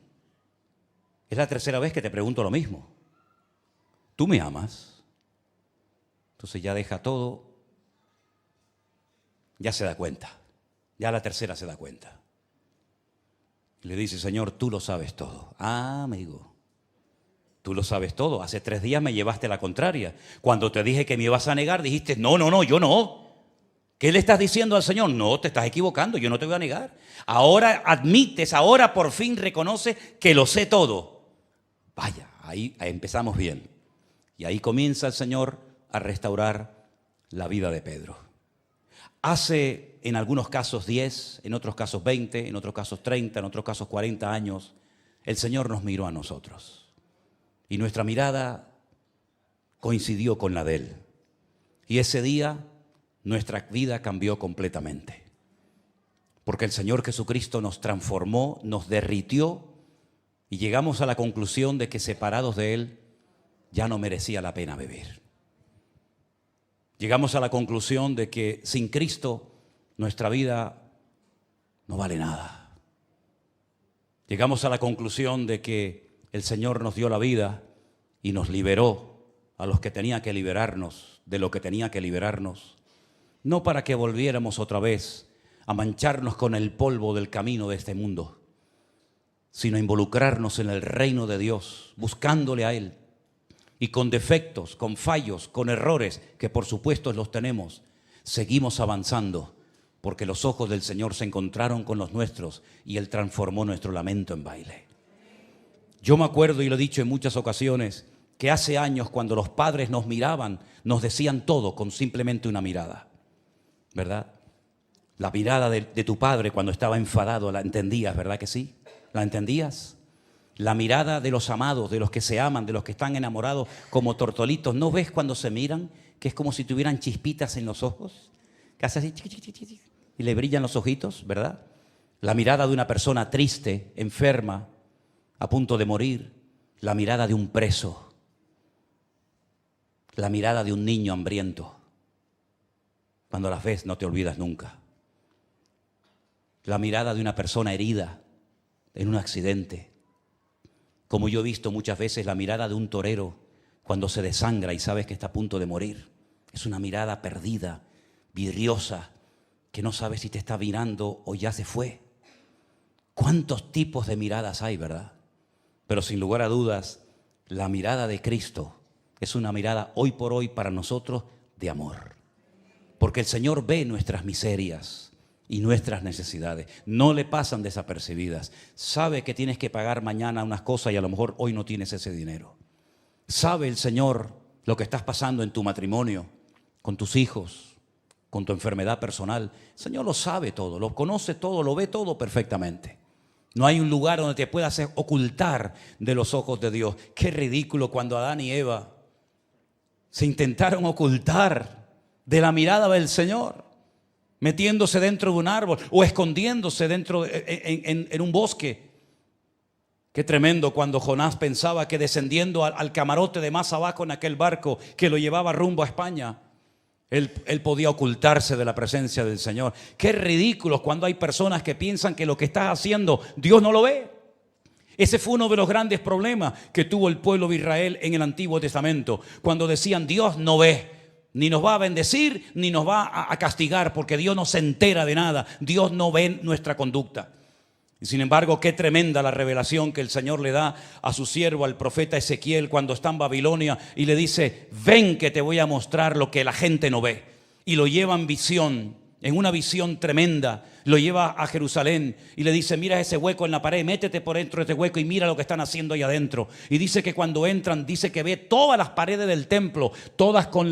Es la tercera vez que te pregunto lo mismo. ¿Tú me amas? Entonces ya deja todo, ya se da cuenta, ya la tercera se da cuenta. Le dice, Señor, tú lo sabes todo. Ah, amigo, tú lo sabes todo. Hace 3 días me llevaste la contraria. Cuando te dije que me ibas a negar, dijiste, no, yo no. ¿Qué le estás diciendo al Señor? No, te estás equivocando, yo no te voy a negar. Ahora admites, ahora por fin reconoces que lo sé todo. Vaya, ahí empezamos bien. Y ahí comienza el Señor a restaurar la vida de Pedro. Hace en algunos casos 10, en otros casos 20, en otros casos 30, en otros casos 40 años, el Señor nos miró a nosotros. Y nuestra mirada coincidió con la de Él. Y ese día nuestra vida cambió completamente. Porque el Señor Jesucristo nos transformó, nos derritió y llegamos a la conclusión de que separados de Él ya no merecía la pena vivir. Llegamos a la conclusión de que sin Cristo nuestra vida no vale nada. Llegamos a la conclusión de que el Señor nos dio la vida y nos liberó a los que tenía que liberarnos, de lo que tenía que liberarnos, no para que volviéramos otra vez a mancharnos con el polvo del camino de este mundo, sino a involucrarnos en el reino de Dios, buscándole a Él. Y con defectos, con fallos, con errores, que por supuesto los tenemos, seguimos avanzando, porque los ojos del Señor se encontraron con los nuestros y Él transformó nuestro lamento en baile. Yo me acuerdo, y lo he dicho en muchas ocasiones, que hace años cuando los padres nos miraban, nos decían todo con simplemente una mirada, ¿verdad? La mirada de tu padre cuando estaba enfadado, la entendías, ¿verdad que sí? ¿La entendías? La mirada de los amados, de los que se aman, de los que están enamorados como tortolitos. ¿No ves cuando se miran que es como si tuvieran chispitas en los ojos? Que hace así y le brillan los ojitos, ¿verdad? La mirada de una persona triste, enferma, a punto de morir. La mirada de un preso. La mirada de un niño hambriento. Cuando las ves no te olvidas nunca. La mirada de una persona herida en un accidente. Como yo he visto muchas veces la mirada de un torero cuando se desangra y sabes que está a punto de morir. Es una mirada perdida, vidriosa, que no sabes si te está mirando o ya se fue. ¿Cuántos tipos de miradas hay, verdad? Pero sin lugar a dudas, la mirada de Cristo es una mirada hoy por hoy para nosotros de amor. Porque el Señor ve nuestras miserias y nuestras necesidades, no le pasan desapercibidas. Sabe que tienes que pagar mañana unas cosas y a lo mejor hoy no tienes ese dinero. Sabe el Señor lo que estás pasando en tu matrimonio, con tus hijos, con tu enfermedad personal. El Señor lo sabe todo, lo conoce todo, lo ve todo perfectamente. No hay un lugar donde te puedas ocultar de los ojos de Dios. Qué ridículo cuando Adán y Eva se intentaron ocultar de la mirada del Señor, metiéndose dentro de un árbol o escondiéndose dentro en un bosque. Qué tremendo cuando Jonás pensaba que descendiendo al camarote de más abajo en aquel barco que lo llevaba rumbo a España, él podía ocultarse de la presencia del Señor. Qué ridículo cuando hay personas que piensan que lo que estás haciendo Dios no lo ve. Ese fue uno de los grandes problemas que tuvo el pueblo de Israel en el Antiguo Testamento, cuando decían Dios no ve. Ni nos va a bendecir, ni nos va a castigar, porque Dios no se entera de nada. Dios no ve nuestra conducta. Y sin embargo, qué tremenda la revelación que el Señor le da a su siervo, al profeta Ezequiel, cuando está en Babilonia y le dice: ven que te voy a mostrar lo que la gente no ve. Y lo lleva en visión, en una visión tremenda. Lo lleva a Jerusalén y le dice: mira ese hueco en la pared, métete por dentro de ese hueco y mira lo que están haciendo ahí adentro. Y dice que cuando entran, dice que ve todas las paredes del templo, todas con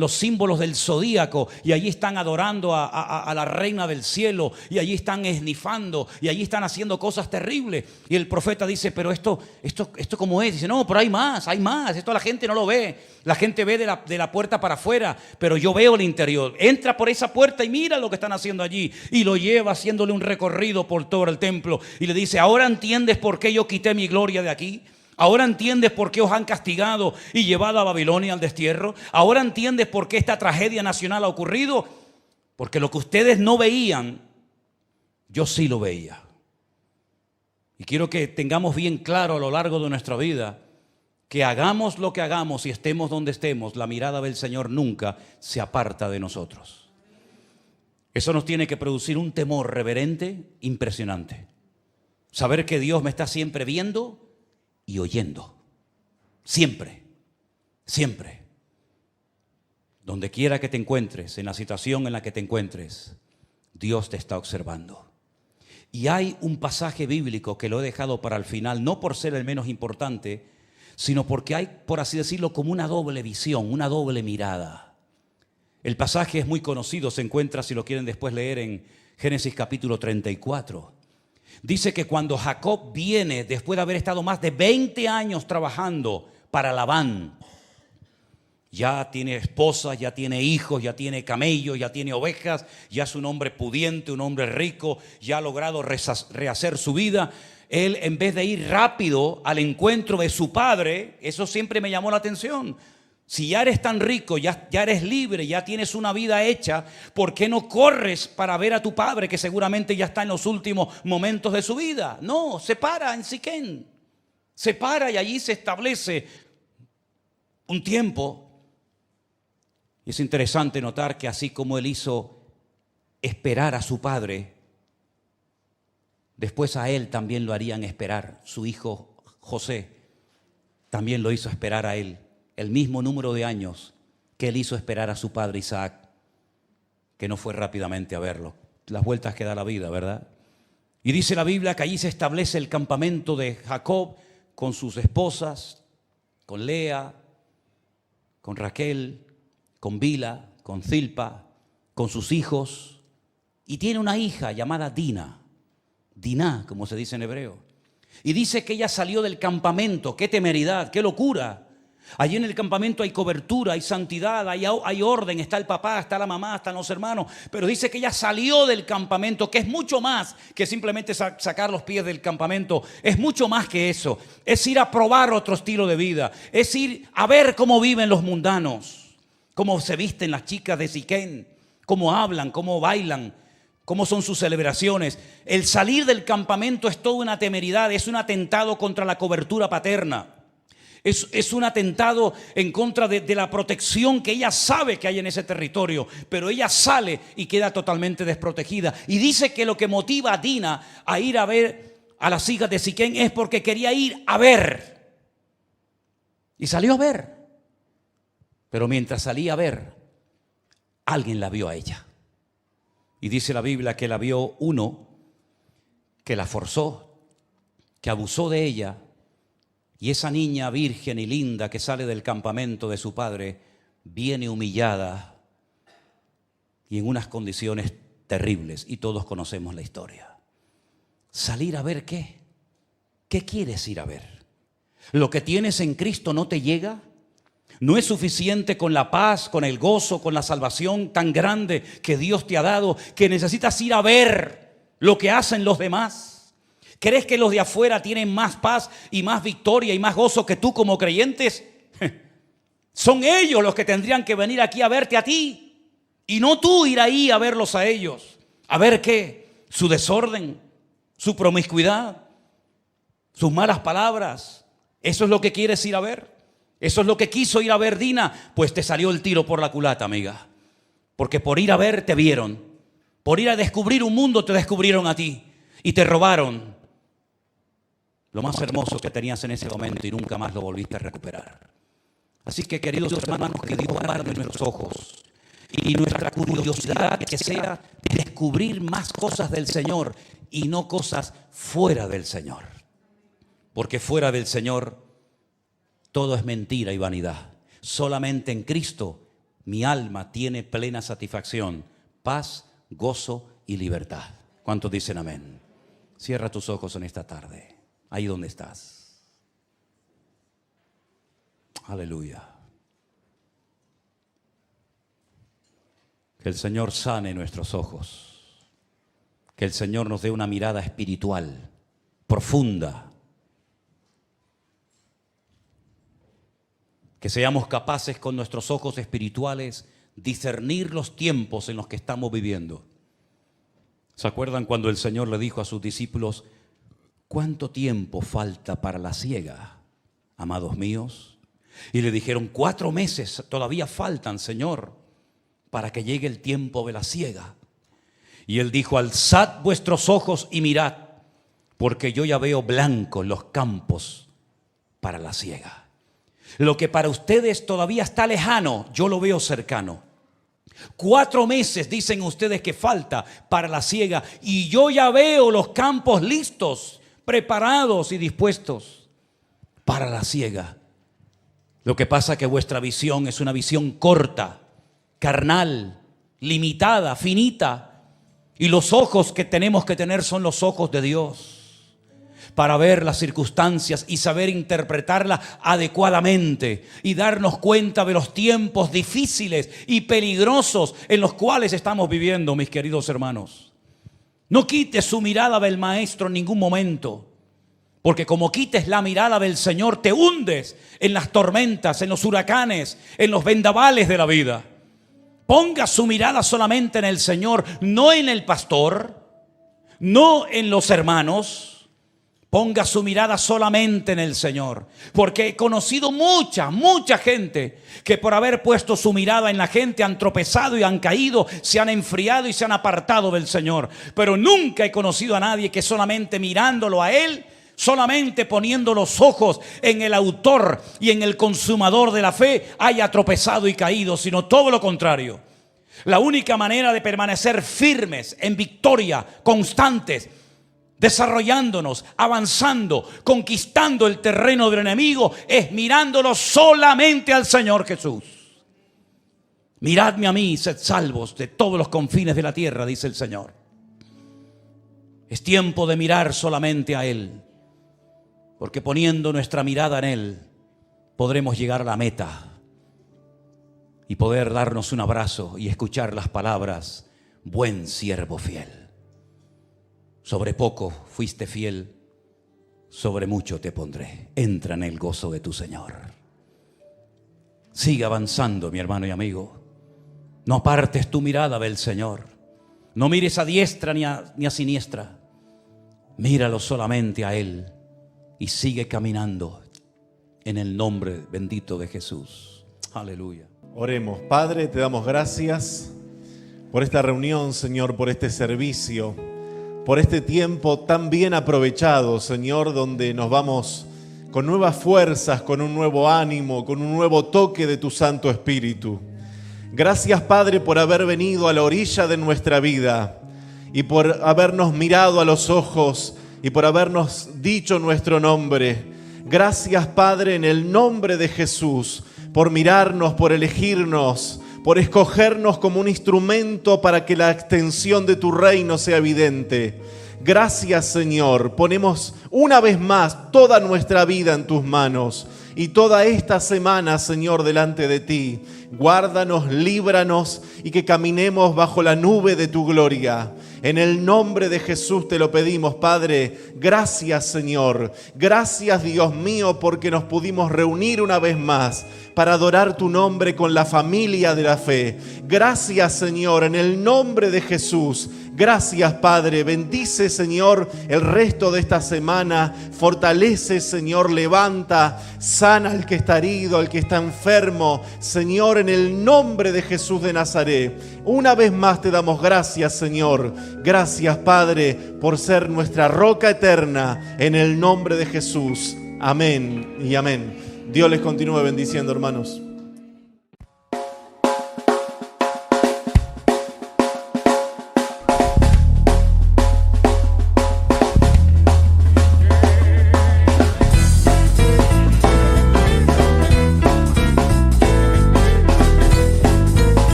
los símbolos del zodíaco, y allí están adorando a la reina del cielo, y allí están esnifando, y allí están haciendo cosas terribles. Y el profeta dice: pero esto ¿cómo es? Dice: no, pero hay más, esto la gente no lo ve. La gente ve de la puerta para afuera, pero yo veo el interior. Entra por esa puerta y mira lo que están haciendo allí. Y lo lleva haciéndole un recorrido por todo el templo y le dice: ahora entiendes por qué yo quité mi gloria de aquí. Ahora entiendes por qué os han castigado y llevado a Babilonia al destierro. Ahora entiendes por qué esta tragedia nacional ha ocurrido. Porque lo que ustedes no veían, yo sí lo veía. Y quiero que tengamos bien claro a lo largo de nuestra vida que hagamos lo que hagamos y estemos donde estemos, la mirada del Señor nunca se aparta de nosotros. Eso nos tiene que producir un temor reverente impresionante. Saber que Dios me está siempre viendo y oyendo. Siempre, siempre. Donde quiera que te encuentres, en la situación en la que te encuentres, Dios te está observando. Y hay un pasaje bíblico que lo he dejado para el final, no por ser el menos importante, sino porque hay, por así decirlo, como una doble visión, una doble mirada. El pasaje es muy conocido, se encuentra, si lo quieren después leer, en Génesis capítulo 34. Dice que cuando Jacob viene, después de haber estado más de 20 años trabajando para Labán, ya tiene esposa, ya tiene hijos, ya tiene camellos, ya tiene ovejas, ya es un hombre pudiente, un hombre rico, ya ha logrado rehacer su vida. Él, en vez de ir rápido al encuentro de su padre, eso siempre me llamó la atención. Si ya eres tan rico, ya eres libre, ya tienes una vida hecha, ¿por qué no corres para ver a tu padre que seguramente ya está en los últimos momentos de su vida? No, se para en Siquén, se para y allí se establece un tiempo. Y es interesante notar que así como él hizo esperar a su padre, después a él también lo harían esperar. Su hijo José también lo hizo esperar a él. El mismo número de años que él hizo esperar a su padre Isaac, que no fue rápidamente a verlo. Las vueltas que da la vida, ¿verdad? Y dice la Biblia que allí se establece el campamento de Jacob con sus esposas, con Lea, con Raquel, con Bila, con Zilpa, con sus hijos. Y tiene una hija llamada Dina, como se dice en hebreo. Y dice que ella salió del campamento. ¡Qué temeridad, qué locura! Allí en el campamento hay cobertura, hay santidad, hay orden, está el papá, está la mamá, están los hermanos. Pero dice que ella salió del campamento, que es mucho más que simplemente sacar los pies del campamento. Es mucho más que eso. Es ir a probar otro estilo de vida. Es ir a ver cómo viven los mundanos, cómo se visten las chicas de Siquén, cómo hablan, cómo bailan, cómo son sus celebraciones. El salir del campamento es toda una temeridad, es un atentado contra la cobertura paterna. Es un atentado en contra de la protección que ella sabe que hay en ese territorio, pero ella sale y queda totalmente desprotegida. Y dice que lo que motiva a Dina a ir a ver a las hijas de Siquén es porque quería ir a ver. Y salió a ver. Pero mientras salía a ver, alguien la vio a ella. Y dice la Biblia que la vio uno que la forzó, que abusó de ella. Y esa niña virgen y linda que sale del campamento de su padre viene humillada y en unas condiciones terribles. Y todos conocemos la historia. ¿Salir a ver qué? ¿Qué quieres ir a ver? ¿Lo que tienes en Cristo no te llega? ¿No es suficiente con la paz, con el gozo, con la salvación tan grande que Dios te ha dado, que necesitas ir a ver lo que hacen los demás? ¿Crees que los de afuera tienen más paz y más victoria y más gozo que tú como creyentes? Son ellos los que tendrían que venir aquí a verte a ti y no tú ir ahí a verlos a ellos. ¿A ver qué? Su desorden, su promiscuidad, sus malas palabras. ¿Eso es lo que quieres ir a ver? ¿Eso es lo que quiso ir a ver Dina? Pues te salió el tiro por la culata, amiga. Porque por ir a ver te vieron. Por ir a descubrir un mundo te descubrieron a ti. y te robaron lo más hermoso que tenías en ese momento y nunca más lo volviste a recuperar. Así que, queridos hermanos, que Dios guarde nuestros ojos y nuestra curiosidad que sea descubrir más cosas del Señor y no cosas fuera del Señor. Porque fuera del Señor todo es mentira y vanidad. Solamente en Cristo mi alma tiene plena satisfacción, paz, gozo y libertad. ¿Cuántos dicen amén? Cierra tus ojos en esta tarde, ahí donde estás. Aleluya. Que el Señor sane nuestros ojos. Que el Señor nos dé una mirada espiritual, profunda. Que seamos capaces con nuestros ojos espirituales discernir los tiempos en los que estamos viviendo. ¿Se acuerdan cuando el Señor le dijo a sus discípulos: ¿cuánto tiempo falta para la siega, amados míos? Y le dijeron: 4 meses todavía faltan, Señor, para que llegue el tiempo de la siega. Y Él dijo: alzad vuestros ojos y mirad, porque yo ya veo blancos los campos para la siega. Lo que para ustedes todavía está lejano, yo lo veo cercano. 4 meses dicen ustedes que falta para la siega y yo ya veo los campos listos, preparados y dispuestos para la siega. Lo que pasa es que vuestra visión es una visión corta, carnal, limitada, finita. Y los ojos que tenemos que tener son los ojos de Dios, para ver las circunstancias y saber interpretarlas adecuadamente y darnos cuenta de los tiempos difíciles y peligrosos en los cuales estamos viviendo, mis queridos hermanos. No quites su mirada del Maestro en ningún momento, porque como quites la mirada del Señor, te hundes en las tormentas, en los huracanes, en los vendavales de la vida. Ponga su mirada solamente en el Señor, no en el pastor, no en los hermanos. Ponga su mirada solamente en el Señor, porque he conocido mucha gente que por haber puesto su mirada en la gente han tropezado y han caído, se han enfriado y se han apartado del Señor. Pero nunca he conocido a nadie que solamente mirándolo a Él, solamente poniendo los ojos en el autor y en el consumador de la fe, haya tropezado y caído, sino todo lo contrario. La única manera de permanecer firmes, en victoria, constantes, desarrollándonos, avanzando, conquistando el terreno del enemigo, es mirándolo solamente al Señor Jesús. Miradme a mí y sed salvos de todos los confines de la tierra, dice el Señor. Es tiempo de mirar solamente a Él, porque poniendo nuestra mirada en Él, podremos llegar a la meta y poder darnos un abrazo y escuchar las palabras: buen siervo fiel. Sobre poco fuiste fiel, sobre mucho te pondré. Entra en el gozo de tu Señor. Sigue avanzando, mi hermano y amigo. No apartes tu mirada del Señor. No mires a diestra ni a siniestra. Míralo solamente a Él y sigue caminando en el nombre bendito de Jesús. Aleluya. Oremos. Padre, te damos gracias por esta reunión, Señor, por este servicio, por este tiempo tan bien aprovechado, Señor, donde nos vamos con nuevas fuerzas, con un nuevo ánimo, con un nuevo toque de tu Santo Espíritu. Gracias, Padre, por haber venido a la orilla de nuestra vida y por habernos mirado a los ojos y por habernos dicho nuestro nombre. Gracias, Padre, en el nombre de Jesús, por mirarnos, por elegirnos, por escogernos como un instrumento para que la extensión de tu reino sea evidente. Gracias, Señor. Ponemos una vez más toda nuestra vida en tus manos y toda esta semana, Señor, delante de ti. Guárdanos, líbranos y que caminemos bajo la nube de tu gloria. En el nombre de Jesús te lo pedimos, Padre. Gracias, Señor. Gracias, Dios mío, porque nos pudimos reunir una vez más para adorar tu nombre con la familia de la fe. Gracias, Señor, en el nombre de Jesús. Gracias, Padre. Bendice, Señor, el resto de esta semana. Fortalece, Señor, levanta, sana al que está herido, al que está enfermo. Señor, en el nombre de Jesús de Nazaret, una vez más te damos gracias, Señor. Gracias, Padre, por ser nuestra roca eterna, en el nombre de Jesús. Amén y amén. Dios les continúe bendiciendo, hermanos.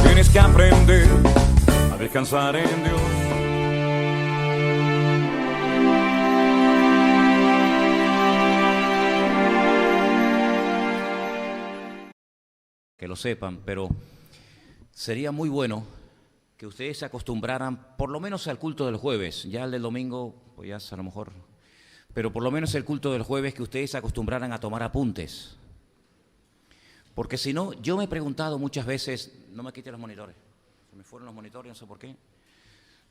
Tienes que aprender a descansar en Dios. Que lo sepan, pero sería muy bueno que ustedes se acostumbraran por lo menos al culto del jueves. Ya el del domingo, pues ya a lo mejor, pero por lo menos el culto del jueves, que ustedes se acostumbraran a tomar apuntes. Porque si no, yo me he preguntado muchas veces, no me quiten los monitores, se me fueron los monitores, no sé por qué.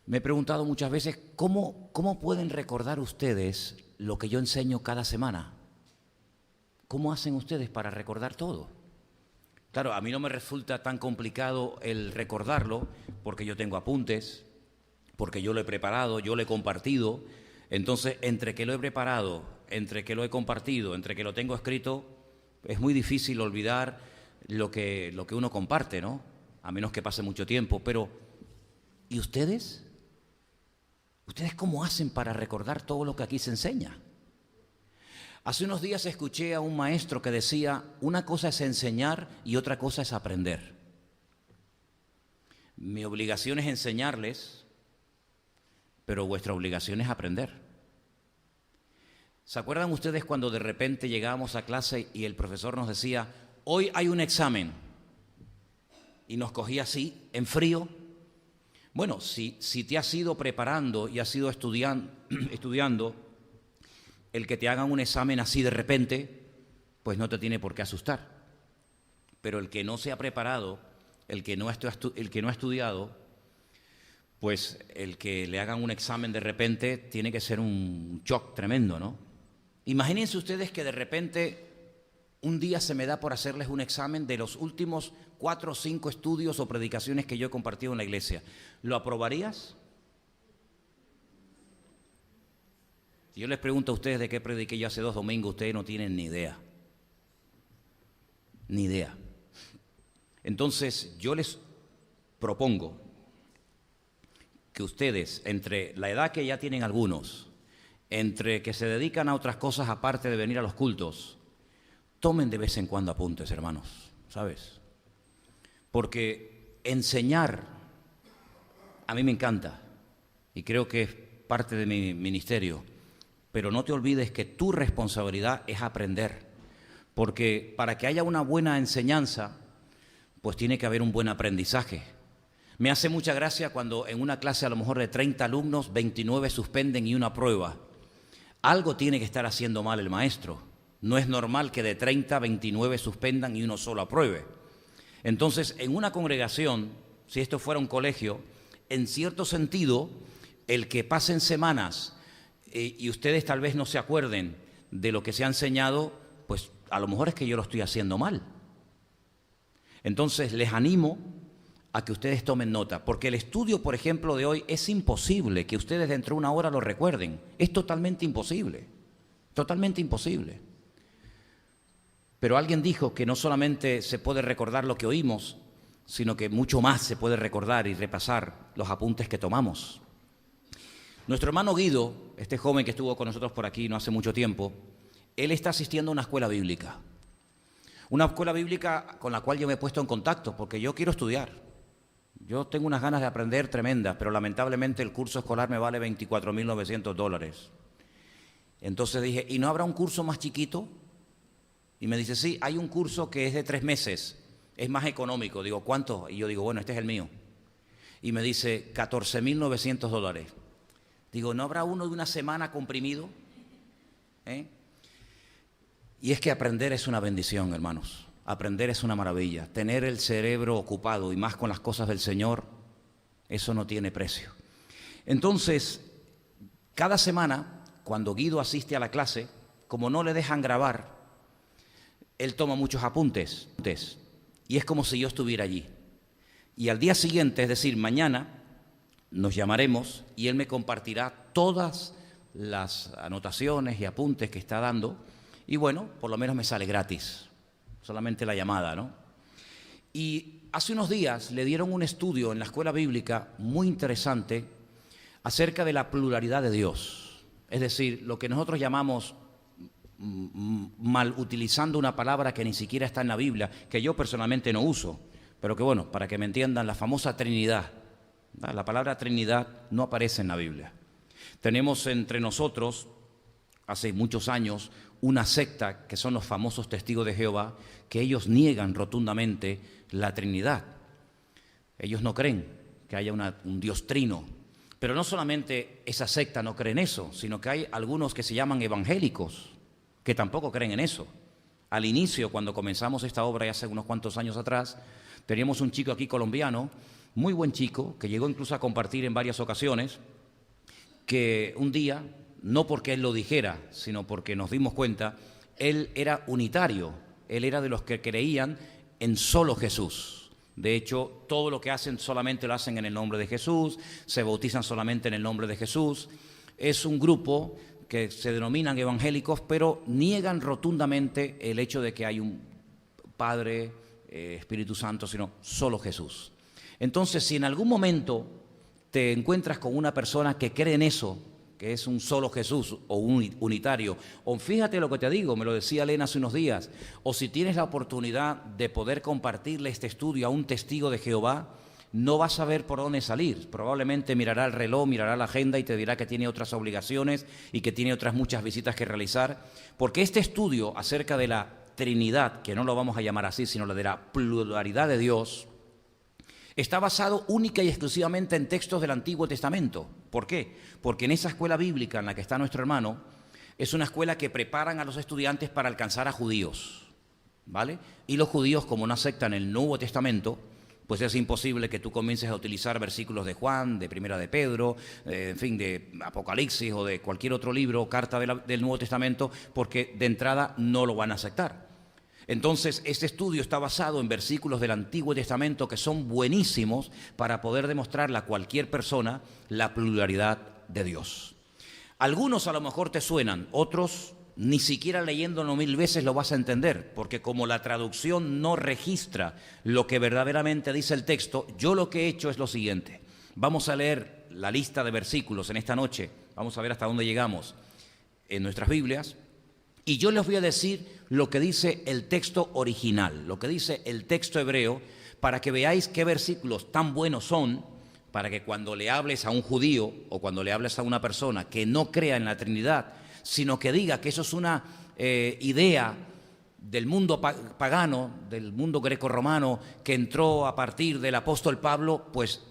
Me he preguntado muchas veces, ¿cómo pueden recordar ustedes lo que yo enseño cada semana? ¿Cómo hacen ustedes para recordar todo? Claro, a mí no me resulta tan complicado el recordarlo, porque yo tengo apuntes, porque yo lo he preparado, yo lo he compartido. Entonces, entre que lo he preparado, entre que lo he compartido, entre que lo tengo escrito, es muy difícil olvidar lo que uno comparte, ¿no? A menos que pase mucho tiempo. Pero, ¿y ustedes? ¿Ustedes cómo hacen para recordar todo lo que aquí se enseña? Hace unos días escuché a un maestro que decía, una cosa es enseñar y otra cosa es aprender. Mi obligación es enseñarles, pero vuestra obligación es aprender. ¿Se acuerdan ustedes cuando de repente llegábamos a clase y el profesor nos decía, hoy hay un examen? Y nos cogía así, en frío. Bueno, si te has ido preparando y has ido estudiando, el que te hagan un examen así de repente, pues no te tiene por qué asustar. Pero el que no se ha preparado, el que no ha estudiado, pues el que le hagan un examen de repente tiene que ser un shock tremendo, ¿no? Imagínense ustedes que de repente un día se me da por hacerles un examen de los últimos 4 o 5 estudios o predicaciones que yo he compartido en la iglesia. ¿Lo aprobarías? Si yo les pregunto a ustedes de qué prediqué yo hace 2 domingos, ustedes no tienen ni idea. Ni idea. Entonces, yo les propongo que ustedes, entre la edad que ya tienen algunos, entre que se dedican a otras cosas aparte de venir a los cultos, tomen de vez en cuando apuntes, hermanos, ¿sabes? Porque enseñar a mí me encanta y creo que es parte de mi ministerio, pero no te olvides que tu responsabilidad es aprender, porque para que haya una buena enseñanza, pues tiene que haber un buen aprendizaje. Me hace mucha gracia cuando en una clase a lo mejor de 30 alumnos, 29 suspenden y 1 aprueba. Algo tiene que estar haciendo mal el maestro. No es normal que de 30, 29 suspendan y 1 solo apruebe. Entonces, en una congregación, si esto fuera un colegio, en cierto sentido, el que pasen semanas y ustedes tal vez no se acuerden de lo que se ha enseñado, pues a lo mejor es que yo lo estoy haciendo mal. Entonces, les animo a que ustedes tomen nota, porque el estudio, por ejemplo, de hoy es imposible que ustedes dentro de 1 hora lo recuerden. Es totalmente imposible, totalmente imposible. Pero alguien dijo que no solamente se puede recordar lo que oímos, sino que mucho más se puede recordar y repasar los apuntes que tomamos. Nuestro hermano Guido, este joven que estuvo con nosotros por aquí no hace mucho tiempo, él está asistiendo a una escuela bíblica. Una escuela bíblica con la cual yo me he puesto en contacto, porque yo quiero estudiar. Yo tengo unas ganas de aprender tremendas, pero lamentablemente el curso escolar me vale $24,900. Entonces dije, ¿y no habrá un curso más chiquito? Y me dice, sí, hay un curso que es de 3 meses, es más económico. Digo, ¿cuánto? Y yo digo, bueno, este es el mío. Y me dice, $14,900. Digo, ¿no habrá uno de 1 semana comprimido? Y es que aprender es una bendición, hermanos. Aprender es una maravilla. Tener el cerebro ocupado y más con las cosas del Señor, eso no tiene precio. Entonces, cada semana, cuando Guido asiste a la clase, como no le dejan grabar, él toma muchos apuntes. Y es como si yo estuviera allí. Y al día siguiente, es decir, mañana, nos llamaremos y él me compartirá todas las anotaciones y apuntes que está dando. Y bueno, por lo menos me sale gratis, solamente la llamada, ¿no? Y hace unos días le dieron un estudio en la escuela bíblica muy interesante acerca de la pluralidad de Dios. Es decir, lo que nosotros llamamos, mal utilizando una palabra que ni siquiera está en la Biblia, que yo personalmente no uso, pero que bueno, para que me entiendan, la famosa Trinidad. La palabra Trinidad no aparece en la Biblia. Tenemos entre nosotros, hace muchos años, una secta que son los famosos testigos de Jehová, que ellos niegan rotundamente la Trinidad. Ellos no creen que haya un Dios trino. Pero no solamente esa secta no cree en eso, sino que hay algunos que se llaman evangélicos, que tampoco creen en eso. Al inicio, cuando comenzamos esta obra, ya hace unos cuantos años atrás, teníamos un chico aquí colombiano, muy buen chico, que llegó incluso a compartir en varias ocasiones, que un día, no porque él lo dijera, sino porque nos dimos cuenta, él era unitario, él era de los que creían en solo Jesús. De hecho, todo lo que hacen solamente lo hacen en el nombre de Jesús, se bautizan solamente en el nombre de Jesús. Es un grupo que se denominan evangélicos, pero niegan rotundamente el hecho de que hay un Padre, Espíritu Santo, sino solo Jesús. Entonces, si en algún momento te encuentras con una persona que cree en eso, que es un solo Jesús o un unitario, o fíjate lo que te digo, me lo decía Elena hace unos días, o si tienes la oportunidad de poder compartirle este estudio a un testigo de Jehová, no vas a ver por dónde salir. Probablemente mirará el reloj, mirará la agenda y te dirá que tiene otras obligaciones y que tiene otras muchas visitas que realizar, porque este estudio acerca de la Trinidad, que no lo vamos a llamar así, sino la de la pluralidad de Dios, está basado única y exclusivamente en textos del Antiguo Testamento. ¿Por qué? Porque en esa escuela bíblica en la que está nuestro hermano, es una escuela que preparan a los estudiantes para alcanzar a judíos, ¿vale? Y los judíos, como no aceptan el Nuevo Testamento, pues es imposible que tú comiences a utilizar versículos de Juan, de Primera de Pedro, en fin, de Apocalipsis o de cualquier otro libro o carta del Nuevo Testamento, porque de entrada no lo van a aceptar. Entonces, este estudio está basado en versículos del Antiguo Testamento que son buenísimos para poder demostrarle a cualquier persona la pluralidad de Dios. Algunos a lo mejor te suenan, otros ni siquiera leyéndolo 1000 veces lo vas a entender, porque como la traducción no registra lo que verdaderamente dice el texto, yo lo que he hecho es lo siguiente. Vamos a leer la lista de versículos en esta noche, vamos a ver hasta dónde llegamos en nuestras Biblias, y yo les voy a decir lo que dice el texto original, lo que dice el texto hebreo, para que veáis qué versículos tan buenos son, para que cuando le hables a un judío o cuando le hables a una persona que no crea en la Trinidad, sino que diga que eso es una idea del mundo pagano, del mundo grecorromano, que entró a partir del apóstol Pablo, pues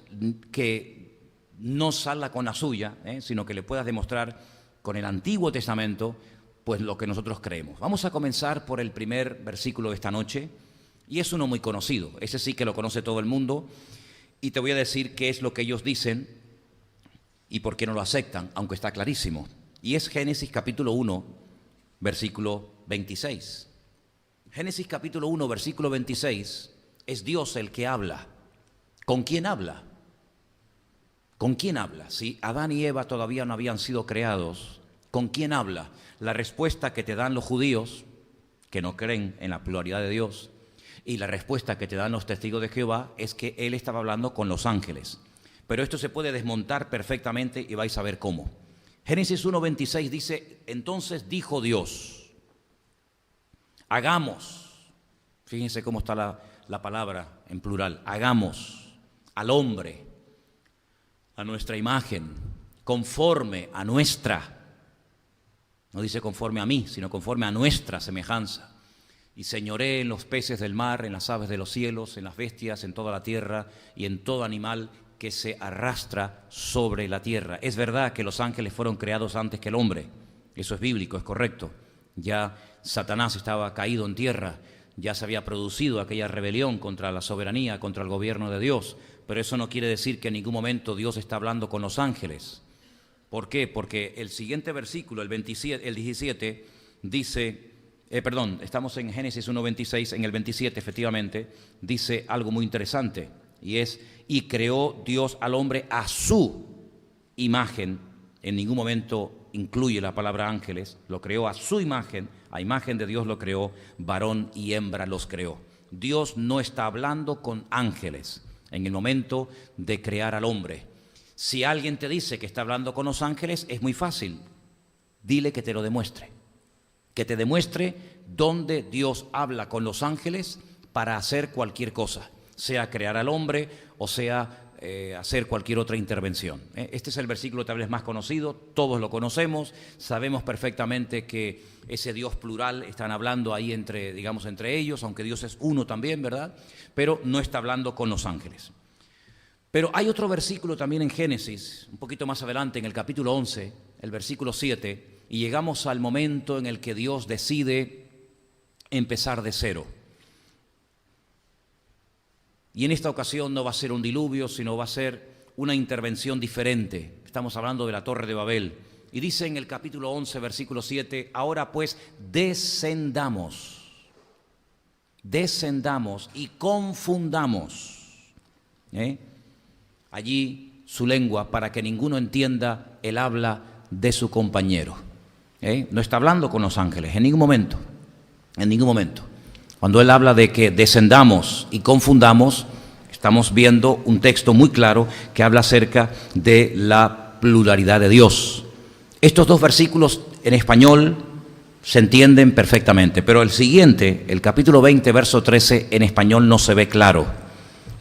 que no salga con la suya, sino que le puedas demostrar con el Antiguo Testamento pues lo que nosotros creemos. Vamos a comenzar por el primer versículo de esta noche, y es uno muy conocido, ese sí que lo conoce todo el mundo, y te voy a decir qué es lo que ellos dicen y por qué no lo aceptan, aunque está clarísimo. Y es Génesis capítulo 1, versículo 26. Génesis capítulo 1, versículo 26, es Dios el que habla. ¿Con quién habla? ¿Con quién habla? Si Adán y Eva todavía no habían sido creados, ¿con quién habla? La respuesta que te dan los judíos, que no creen en la pluralidad de Dios, y la respuesta que te dan los testigos de Jehová es que él estaba hablando con los ángeles. Pero esto se puede desmontar perfectamente y vais a ver cómo. Génesis 1:26 dice, entonces dijo Dios, hagamos, fíjense cómo está la palabra en plural, hagamos al hombre a nuestra imagen, conforme a nuestra, no dice conforme a mí, sino conforme a nuestra semejanza, y señoree en los peces del mar, en las aves de los cielos, en las bestias, en toda la tierra y en todo animal que se arrastra sobre la tierra. Es verdad que los ángeles fueron creados antes que el hombre, eso es bíblico, es correcto. Ya Satanás estaba caído en tierra, ya se había producido aquella rebelión contra la soberanía, contra el gobierno de Dios, pero eso no quiere decir que en ningún momento Dios está hablando con los ángeles. ¿Por qué? Porque el siguiente versículo, el 17, dice, estamos en Génesis 1:26, en el 27 efectivamente, dice algo muy interesante, y es, y creó Dios al hombre a su imagen. En ningún momento incluye la palabra ángeles, lo creó a su imagen, a imagen de Dios lo creó, varón y hembra los creó. Dios no está hablando con ángeles en el momento de crear al hombre. Si alguien te dice que está hablando con los ángeles, es muy fácil, dile que te lo demuestre, que te demuestre dónde Dios habla con los ángeles para hacer cualquier cosa, sea crear al hombre o sea hacer cualquier otra intervención. Este es el versículo tal vez más conocido, todos lo conocemos, sabemos perfectamente que ese Dios plural están hablando ahí entre ellos, aunque Dios es uno también, ¿verdad? Pero no está hablando con los ángeles. Pero hay otro versículo también en Génesis, un poquito más adelante, en el capítulo 11, el versículo 7, y llegamos al momento en el que Dios decide empezar de cero. Y en esta ocasión no va a ser un diluvio, sino va a ser una intervención diferente. Estamos hablando de la Torre de Babel. Y dice en el capítulo 11, versículo 7, ahora pues descendamos y confundamos allí su lengua para que ninguno entienda el habla de su compañero. No está hablando con los ángeles en ningún momento, en ningún momento. Cuando él habla de que descendamos y confundamos, estamos viendo un texto muy claro que habla acerca de la pluralidad de Dios. Estos dos versículos en español se entienden perfectamente, pero el siguiente, el capítulo 20, verso 13, en español no se ve claro.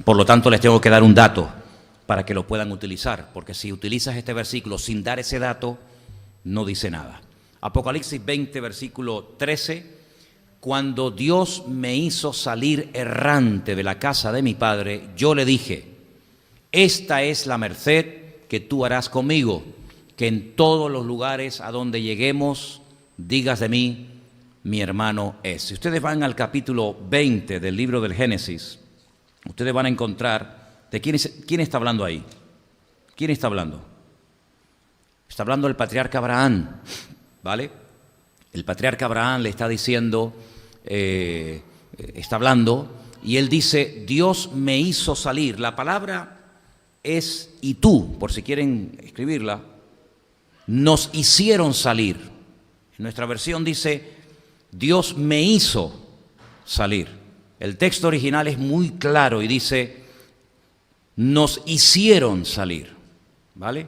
Por lo tanto, les tengo que dar un dato para que lo puedan utilizar, porque si utilizas este versículo sin dar ese dato, no dice nada. Apocalipsis 20, versículo 13, cuando Dios me hizo salir errante de la casa de mi padre, yo le dije, esta es la merced que tú harás conmigo, que en todos los lugares a donde lleguemos, digas de mí, mi hermano es. Si ustedes van al capítulo 20 del libro del Génesis, ustedes van a encontrar, ¿de quién está hablando ahí? ¿Quién está hablando? Está hablando el patriarca Abraham, ¿vale? El patriarca Abraham le está diciendo, está hablando, y él dice, Dios me hizo salir. La palabra es y tú, por si quieren escribirla, nos hicieron salir. En nuestra versión dice, Dios me hizo salir. El texto original es muy claro y dice, nos hicieron salir, ¿vale?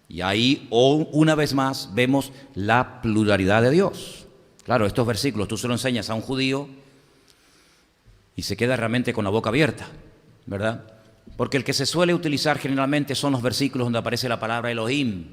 Y ahí, una vez más, vemos la pluralidad de Dios. Claro, estos versículos tú se los enseñas a un judío y se queda realmente con la boca abierta, ¿verdad? Porque el que se suele utilizar generalmente son los versículos donde aparece la palabra Elohim.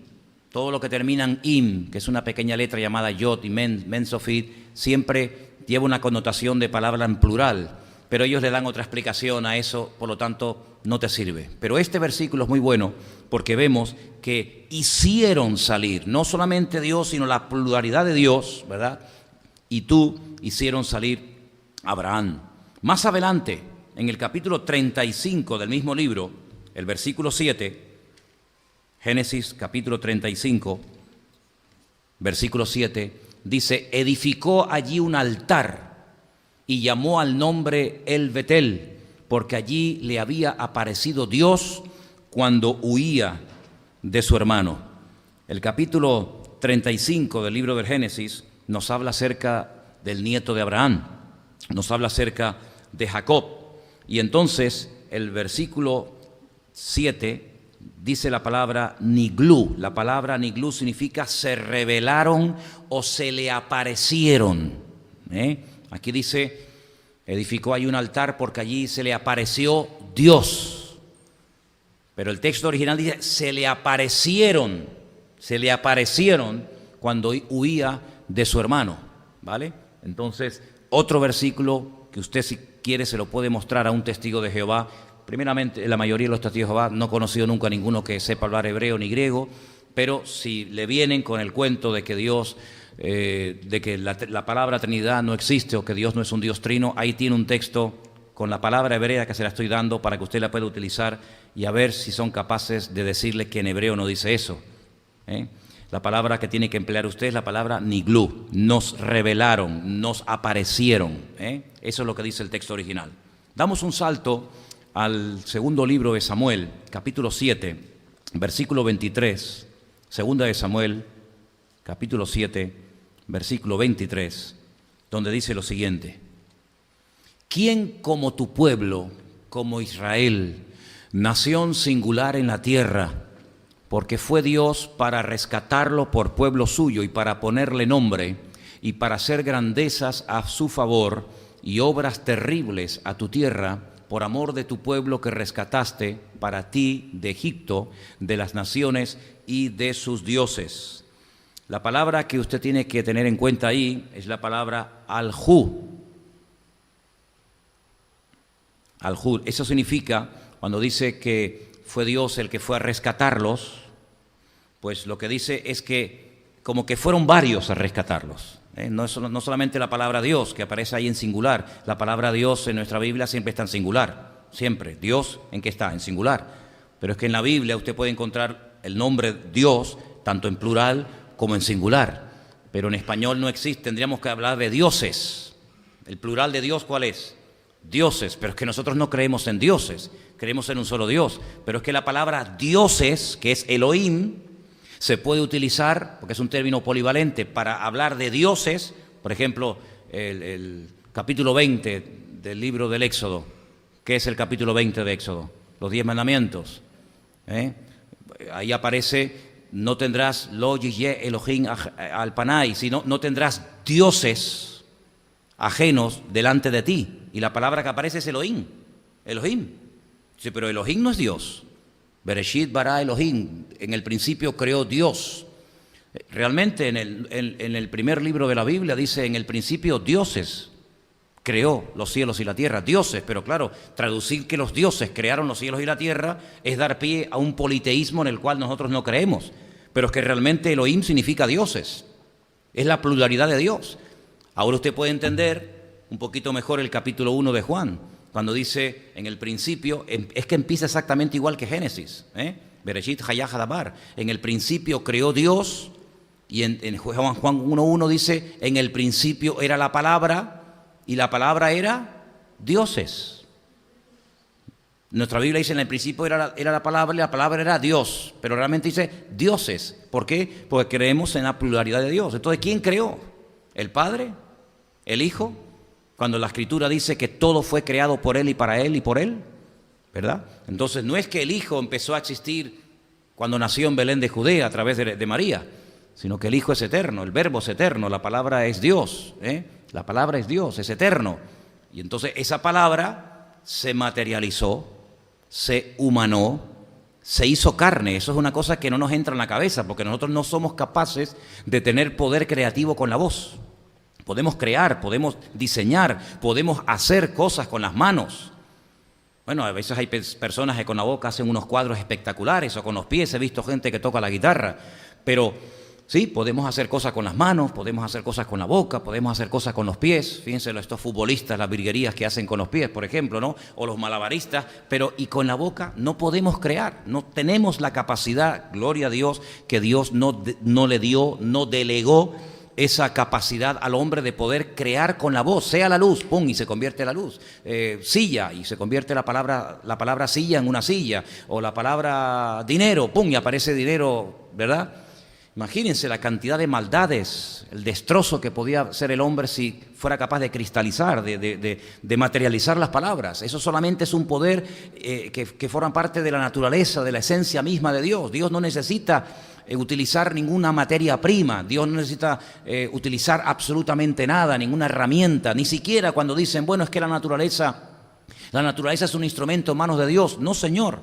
Todo lo que termina en im, que es una pequeña letra llamada yod y men sofit, siempre lleva una connotación de palabra en plural, pero ellos le dan otra explicación a eso, por lo tanto no te sirve. Pero este versículo es muy bueno porque vemos que hicieron salir, no solamente Dios, sino la pluralidad de Dios, ¿verdad? Y tú hicieron salir a Abraham. Más adelante, en el capítulo 35 del mismo libro, el versículo 7, Génesis capítulo 35, versículo 7, dice, edificó allí un altar y llamó al nombre El Betel, porque allí le había aparecido Dios cuando huía de su hermano. El capítulo 35 del libro del Génesis nos habla acerca del nieto de Abraham, nos habla acerca de Jacob. Y entonces el versículo 7 dice la palabra niglú. La palabra niglú significa se revelaron o se le aparecieron. Aquí dice, edificó ahí un altar porque allí se le apareció Dios. Pero el texto original dice, se le aparecieron cuando huía de su hermano, ¿vale? Entonces, otro versículo que usted si quiere se lo puede mostrar a un testigo de Jehová. Primeramente, la mayoría de los testigos de Jehová no he conocido nunca a ninguno que sepa hablar hebreo ni griego, pero si le vienen con el cuento de que Dios de que la palabra Trinidad no existe o que Dios no es un Dios trino, ahí tiene un texto con la palabra hebrea que se la estoy dando para que usted la pueda utilizar y a ver si son capaces de decirle que en hebreo no dice eso. La palabra que tiene que emplear usted es la palabra niglu. Nos revelaron, nos aparecieron. Eso es lo que dice el texto original. Damos un salto al segundo libro de Samuel, capítulo 7, versículo 23. Segunda de Samuel, capítulo 7, versículo 23, donde dice lo siguiente: ¿Quién como tu pueblo, como Israel, nación singular en la tierra? Porque fue Dios para rescatarlo por pueblo suyo y para ponerle nombre y para hacer grandezas a su favor y obras terribles a tu tierra, por amor de tu pueblo que rescataste para ti de Egipto, de las naciones y de sus dioses. La palabra que usted tiene que tener en cuenta ahí es la palabra aljú. Aljú, eso significa, cuando dice que fue Dios el que fue a rescatarlos, pues lo que dice es que como que fueron varios a rescatarlos. No solamente la palabra Dios, que aparece ahí en singular. La palabra Dios en nuestra Biblia siempre está en singular, siempre. Dios, ¿en qué está? En singular. Pero es que en la Biblia usted puede encontrar el nombre Dios, tanto en plural como en singular, pero en español no existe, tendríamos que hablar de dioses. ¿El plural de Dios cuál es? Dioses, pero es que nosotros no creemos en dioses, creemos en un solo Dios, pero es que la palabra dioses, que es Elohim, se puede utilizar, porque es un término polivalente, para hablar de dioses. Por ejemplo, el capítulo 20 del libro del Éxodo. ¿Qué es el capítulo 20 de Éxodo? Los 10 mandamientos. Ahí aparece: no tendrás lo yiyeh Elohim al panay, sino no tendrás dioses ajenos delante de ti. Y la palabra que aparece es Elohim. Elohim. Sí, pero Elohim no es Dios. Bereshit bara Elohim. En el principio creó Dios. Realmente en el primer libro de la Biblia dice: en el principio dioses creó los cielos y la tierra. Dioses, pero claro, traducir que los dioses crearon los cielos y la tierra es dar pie a un politeísmo en el cual nosotros no creemos. Pero es que realmente Elohim significa dioses. Es la pluralidad de Dios. Ahora usted puede entender un poquito mejor el capítulo 1 de Juan, cuando dice en el principio, es que empieza exactamente igual que Génesis. Bereshit hayah hadabar. En el principio creó Dios, y en Juan 1.1 dice: en el principio era la palabra, y la palabra era dioses. Nuestra Biblia dice: en el principio era la palabra y la palabra era Dios, pero realmente dice dioses. ¿Por qué? Porque creemos en la pluralidad de Dios. Entonces, ¿quién creó? ¿El Padre? ¿El Hijo? Cuando la Escritura dice que todo fue creado por Él y para Él y por Él, ¿verdad? Entonces, no es que el Hijo empezó a existir cuando nació en Belén de Judea a través de María, sino que el Hijo es eterno, el Verbo es eterno, la palabra es Dios, la palabra es Dios, es eterno. Y entonces esa palabra se materializó, se humanó, se hizo carne. Eso es una cosa que no nos entra en la cabeza, porque nosotros no somos capaces de tener poder creativo con la voz. Podemos crear, podemos diseñar, podemos hacer cosas con las manos. Bueno, a veces hay personas que con la boca hacen unos cuadros espectaculares, o con los pies he visto gente que toca la guitarra, pero sí, podemos hacer cosas con las manos, podemos hacer cosas con la boca, podemos hacer cosas con los pies. Fíjense estos futbolistas, las virguerías que hacen con los pies, por ejemplo, ¿no? O los malabaristas, pero y con la boca no podemos crear, no tenemos la capacidad, gloria a Dios, que Dios no le dio, no delegó esa capacidad al hombre de poder crear con la voz. Sea la luz, pum, y se convierte la luz. Silla, y se convierte la palabra silla en una silla. O la palabra dinero, pum, y aparece dinero, ¿verdad? Imagínense la cantidad de maldades, el destrozo que podía ser el hombre si fuera capaz de cristalizar, de materializar las palabras. Eso solamente es un poder que forma parte de la naturaleza, de la esencia misma de Dios. Dios no necesita utilizar ninguna materia prima, Dios no necesita utilizar absolutamente nada, ninguna herramienta, ni siquiera cuando dicen, bueno, es que la naturaleza es un instrumento en manos de Dios. No, señor,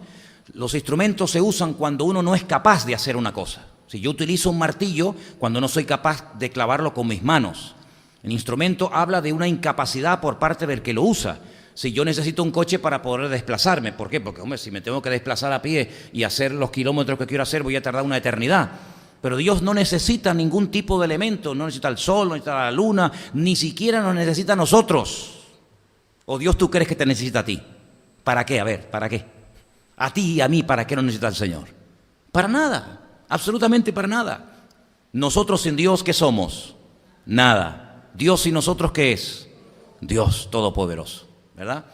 los instrumentos se usan cuando uno no es capaz de hacer una cosa. Si yo utilizo un martillo, cuando no soy capaz de clavarlo con mis manos. El instrumento habla de una incapacidad por parte del que lo usa. Si yo necesito un coche para poder desplazarme, ¿por qué? Porque, hombre, si me tengo que desplazar a pie y hacer los kilómetros que quiero hacer, voy a tardar una eternidad. Pero Dios no necesita ningún tipo de elemento, no necesita el sol, no necesita la luna, ni siquiera nos necesita a nosotros. ¿O Dios tú crees que te necesita a ti? ¿Para qué? A ver, ¿para qué? A ti y a mí, ¿para qué nos necesita el Señor? Para nada, absolutamente para nada. Nosotros sin Dios, ¿qué somos? Nada. Dios sin nosotros, ¿qué es? Dios Todopoderoso, ¿verdad?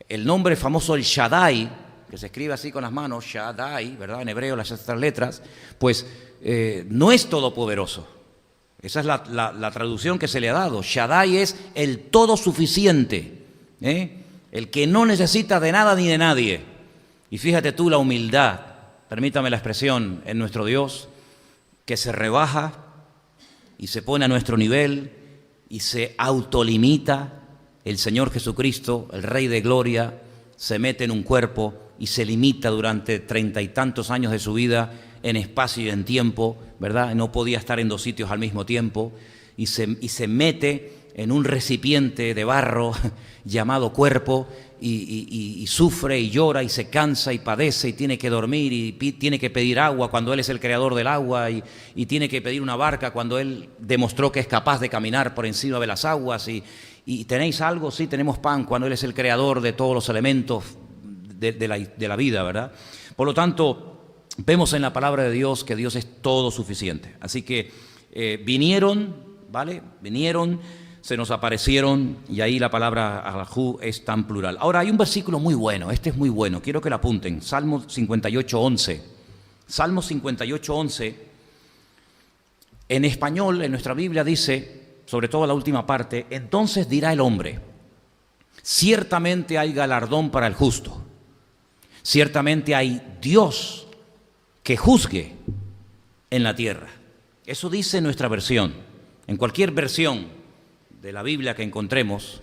El nombre famoso, el Shaddai, que se escribe así con las manos, Shaddai, ¿verdad? En hebreo las otras letras, pues no es todopoderoso. Esa es la traducción que se le ha dado. Shaddai es el todo suficiente, el que no necesita de nada ni de nadie. Y fíjate tú la humildad, permítame la expresión, en nuestro Dios, que se rebaja y se pone a nuestro nivel y se autolimita. El Señor Jesucristo, el Rey de Gloria, se mete en un cuerpo y se limita durante 30 y tantos años de su vida en espacio y en tiempo, ¿verdad? No podía estar en dos sitios al mismo tiempo y se mete en un recipiente de barro llamado cuerpo y sufre y llora y se cansa y padece y tiene que dormir y tiene que pedir agua cuando Él es el creador del agua y tiene que pedir una barca cuando Él demostró que es capaz de caminar por encima de las aguas y ¿tenéis algo? Sí, tenemos pan cuando Él es el creador de todos los elementos de la vida, ¿verdad? Por lo tanto, vemos en la palabra de Dios que Dios es todo suficiente. Así que vinieron, ¿vale? Vinieron, se nos aparecieron y ahí la palabra Alahu es tan plural. Ahora hay un versículo muy bueno, este es muy bueno, quiero que lo apunten, Salmo 58:11. Salmo 58:11, en español, en nuestra Biblia dice, sobre todo la última parte, entonces dirá el hombre, ciertamente hay galardón para el justo, ciertamente hay Dios que juzgue en la tierra. Eso dice nuestra versión. En cualquier versión de la Biblia que encontremos,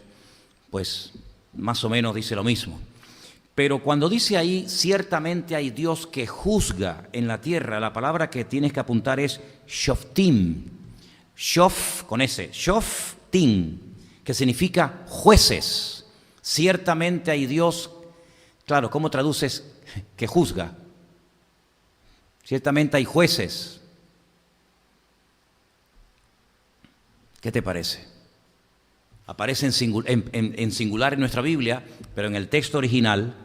pues más o menos dice lo mismo. Pero cuando dice ahí, ciertamente hay Dios que juzga en la tierra, la palabra que tienes que apuntar es shoftim. Shof con S, shoftim, que significa jueces. Ciertamente hay Dios, claro, ¿cómo traduces que juzga? Ciertamente hay jueces. ¿Qué te parece? Aparece en singular en nuestra Biblia, pero en el texto original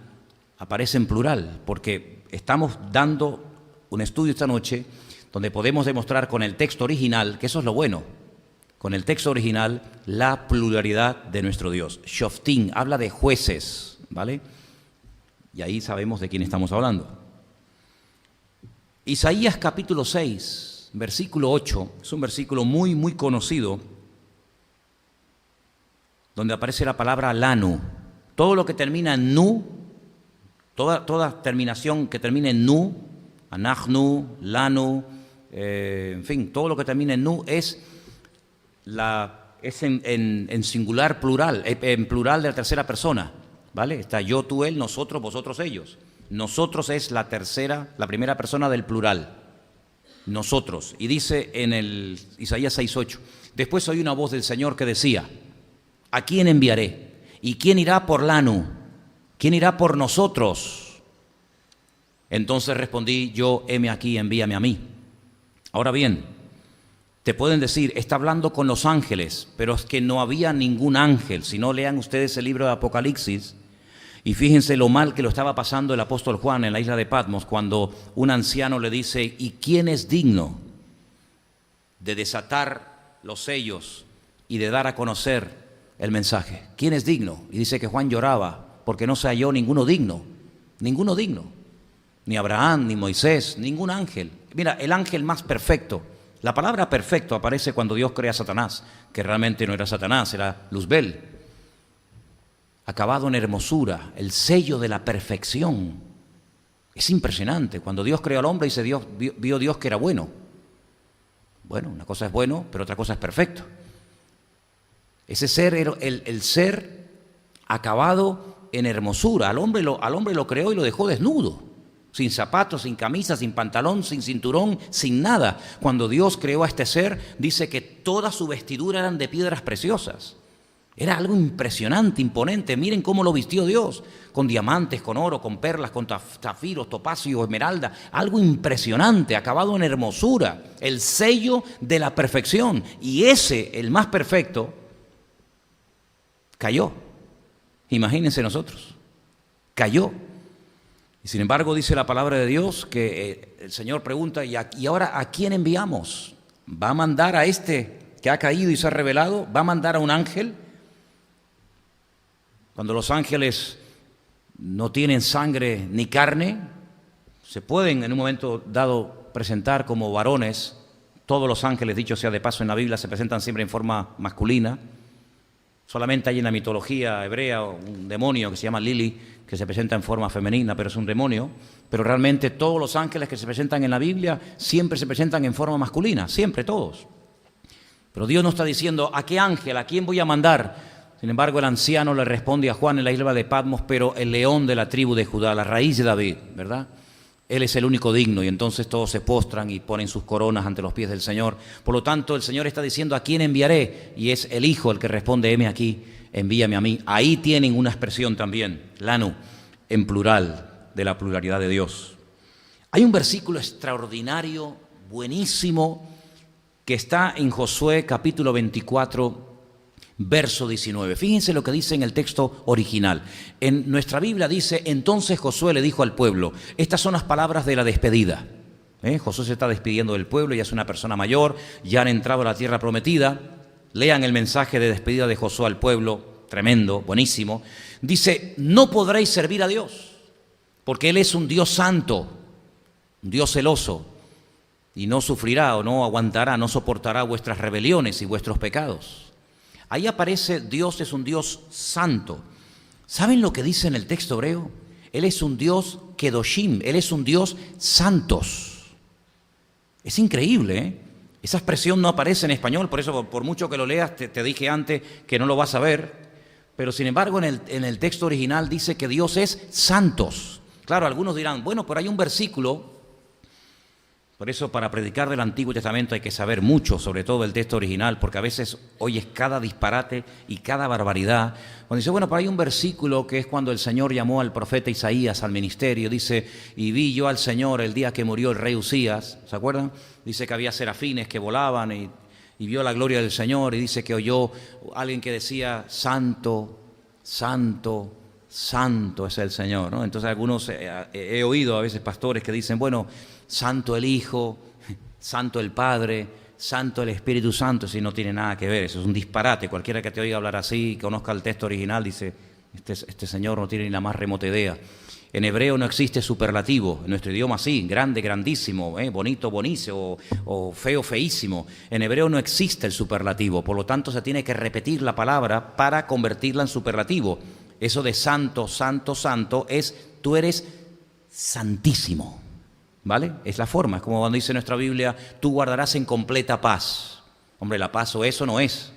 aparece en plural, porque estamos dando un estudio esta noche donde podemos demostrar con el texto original, que eso es lo bueno, con el texto original, la pluralidad de nuestro Dios. Shoftim habla de jueces, ¿vale? Y ahí sabemos de quién estamos hablando. Isaías capítulo 6, versículo 8, es un versículo muy, muy conocido, donde aparece la palabra lanu. Todo lo que termina en nu, toda terminación que termine en nu, anachnu, lanu, en fin, todo lo que termina en nu es en singular plural, en plural de la tercera persona, ¿vale? Está yo, tú, él, nosotros, vosotros, ellos. Nosotros es la primera persona del plural. Nosotros. Y dice en el Isaías 6:8, después oí una voz del Señor que decía, ¿a quién enviaré? ¿Y quién irá por lanu? ¿Quién irá por nosotros? Entonces respondí yo, heme aquí, envíame a mí. Ahora bien, te pueden decir, está hablando con los ángeles, pero es que no había ningún ángel. Si no, lean ustedes el libro de Apocalipsis y fíjense lo mal que lo estaba pasando el apóstol Juan en la isla de Patmos cuando un anciano le dice, ¿y quién es digno de desatar los sellos y de dar a conocer el mensaje? ¿Quién es digno? Y dice que Juan lloraba porque no se halló ninguno digno, ni Abraham, ni Moisés, ningún ángel. Mira, el ángel más perfecto, la palabra perfecto aparece cuando Dios crea a Satanás, que realmente no era Satanás, era Luzbel, acabado en hermosura, el sello de la perfección. Es impresionante, cuando Dios creó al hombre dice vio Dios que era bueno. Bueno, una cosa es bueno, pero otra cosa es perfecto. Ese ser era el ser acabado en hermosura. Al hombre lo creó y lo dejó desnudo, sin zapatos, sin camisa, sin pantalón, sin cinturón, sin nada. Cuando Dios creó a este ser, dice que toda su vestidura eran de piedras preciosas. Era algo impresionante, imponente. Miren cómo lo vistió Dios, con diamantes, con oro, con perlas, con zafiros, topacio, esmeralda. Algo impresionante, acabado en hermosura, el sello de la perfección. Y ese, el más perfecto, cayó. Imagínense nosotros, cayó. Y sin embargo dice la palabra de Dios que el Señor pregunta, ¿y ahora a quién enviamos? ¿Va a mandar a este que ha caído y se ha revelado? ¿Va a mandar a un ángel? Cuando los ángeles no tienen sangre ni carne, se pueden en un momento dado presentar como varones. Todos los ángeles, dicho sea de paso en la Biblia, se presentan siempre en forma masculina. Solamente hay en la mitología hebrea un demonio que se llama Lili, que se presenta en forma femenina, pero es un demonio. Pero realmente todos los ángeles que se presentan en la Biblia siempre se presentan en forma masculina, siempre, todos. Pero Dios no está diciendo, ¿a qué ángel, a quién voy a mandar? Sin embargo, el anciano le responde a Juan en la isla de Patmos, pero el león de la tribu de Judá, la raíz de David, ¿verdad? Él es el único digno, y entonces todos se postran y ponen sus coronas ante los pies del Señor. Por lo tanto, el Señor está diciendo, ¿a quién enviaré? Y es el Hijo el que responde, heme aquí, envíame a mí. Ahí tienen una expresión también, lanu, en plural, de la pluralidad de Dios. Hay un versículo extraordinario, buenísimo, que está en Josué capítulo 24, verso 19. Fíjense lo que dice en el texto original. En nuestra Biblia dice, entonces Josué le dijo al pueblo, estas son las palabras de la despedida. Josué se está despidiendo del pueblo, ya es una persona mayor, ya han entrado a la tierra prometida. Lean el mensaje de despedida de Josué al pueblo, tremendo, buenísimo. Dice, no podréis servir a Dios, porque Él es un Dios santo, un Dios celoso, y no sufrirá o no aguantará, no soportará vuestras rebeliones y vuestros pecados. Ahí aparece Dios es un Dios santo. ¿Saben lo que dice en el texto hebreo? Él es un Dios kedoshim, Él es un Dios santos. Es increíble, ¿eh? Esa expresión no aparece en español, por eso por mucho que lo leas, te dije antes que no lo vas a ver, pero sin embargo en el texto original dice que Dios es santos. Claro, algunos dirán, bueno, pero hay un versículo. Por eso para predicar del Antiguo Testamento hay que saber mucho, sobre todo el texto original, porque a veces oyes cada disparate y cada barbaridad. Cuando dice, bueno, pero hay un versículo que es cuando el Señor llamó al profeta Isaías al ministerio, dice, y vi yo al Señor el día que murió el rey Usías, ¿se acuerdan? Dice que había serafines que volaban y vio la gloria del Señor, y dice que oyó alguien que decía, santo, santo, santo es el Señor, ¿no? Entonces algunos, he oído a veces pastores que dicen, bueno, santo el Hijo, santo el Padre, santo el Espíritu Santo, si no tiene nada que ver, eso es un disparate. Cualquiera que te oiga hablar así, que conozca el texto original, dice, este señor no tiene ni la más remota idea. En hebreo no existe superlativo, en nuestro idioma sí, grande, grandísimo, bonito, bonísimo, o feo, feísimo. En hebreo no existe el superlativo, por lo tanto se tiene que repetir la palabra para convertirla en superlativo. Eso de santo, santo, santo es, tú eres santísimo. ¿Vale? Es la forma, es como cuando dice nuestra Biblia, tú guardarás en completa paz. Hombre, la paz o eso no es.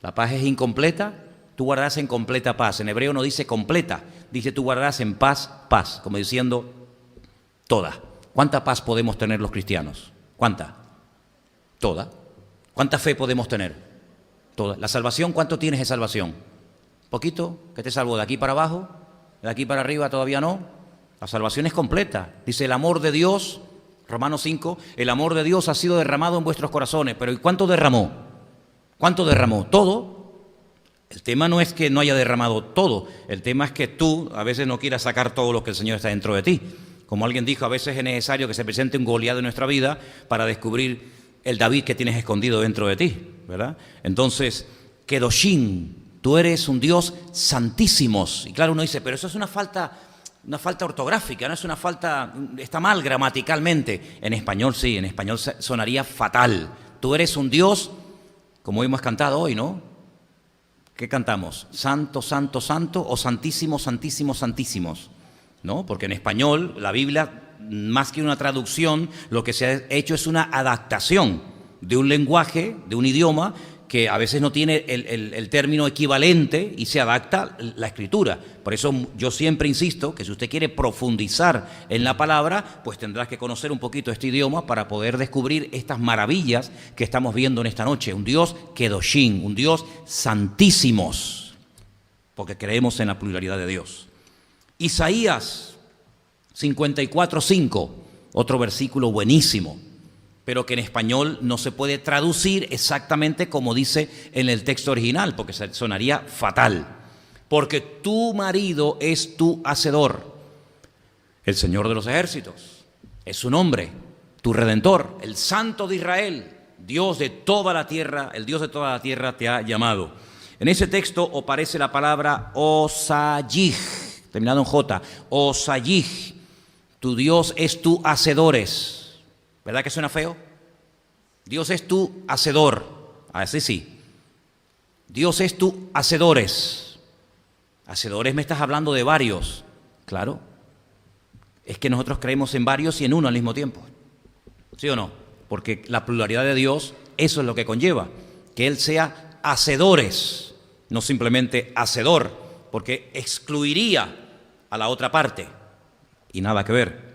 La paz es incompleta, tú guardarás en completa paz. En hebreo no dice completa, dice tú guardarás en paz, paz, como diciendo toda. ¿Cuánta paz podemos tener los cristianos? ¿Cuánta? Toda. ¿Cuánta fe podemos tener? Toda. ¿La salvación, cuánto tienes de salvación? ¿Poquito? ¿Que te salvo de aquí para abajo? ¿De aquí para arriba todavía no? La salvación es completa. Dice el amor de Dios, Romanos 5, el amor de Dios ha sido derramado en vuestros corazones. Pero ¿y cuánto derramó? ¿Cuánto derramó? Todo. El tema no es que no haya derramado todo. El tema es que tú a veces no quieras sacar todo lo que el Señor está dentro de ti. Como alguien dijo, a veces es necesario que se presente un Goliat en nuestra vida para descubrir el David que tienes escondido dentro de ti, ¿verdad? Entonces, Kedoshim, tú eres un Dios santísimos. Y claro, uno dice, pero eso es una falta ortográfica, no es una falta, está mal gramaticalmente. En español sí, en español sonaría fatal. Tú eres un Dios, como hemos cantado hoy, ¿no? ¿Qué cantamos? Santo, santo, santo o santísimo, santísimo, santísimos, ¿no? Porque en español, la Biblia, más que una traducción, lo que se ha hecho es una adaptación de un lenguaje, de un idioma, que a veces no tiene el término equivalente y se adapta la Escritura. Por eso yo siempre insisto que si usted quiere profundizar en la palabra, pues tendrás que conocer un poquito este idioma para poder descubrir estas maravillas que estamos viendo en esta noche. Un Dios Kedoshim, un Dios santísimos, porque creemos en la pluralidad de Dios. Isaías 54:5, otro versículo buenísimo, pero que en español no se puede traducir exactamente como dice en el texto original, porque sonaría fatal. Porque tu marido es tu hacedor, el Señor de los ejércitos, es su nombre, tu Redentor, el Santo de Israel, Dios de toda la tierra, el Dios de toda la tierra te ha llamado. En ese texto aparece la palabra Osayij, terminado en J, Osayij, tu Dios es tu hacedores. ¿Verdad que suena feo? Dios es tu hacedor. Así sí. Dios es tu hacedores. Hacedores me estás hablando de varios. Claro. Es que nosotros creemos en varios y en uno al mismo tiempo. ¿Sí o no? Porque la pluralidad de Dios, eso es lo que conlleva. Que Él sea hacedores, no simplemente hacedor, porque excluiría a la otra parte. Y nada que ver.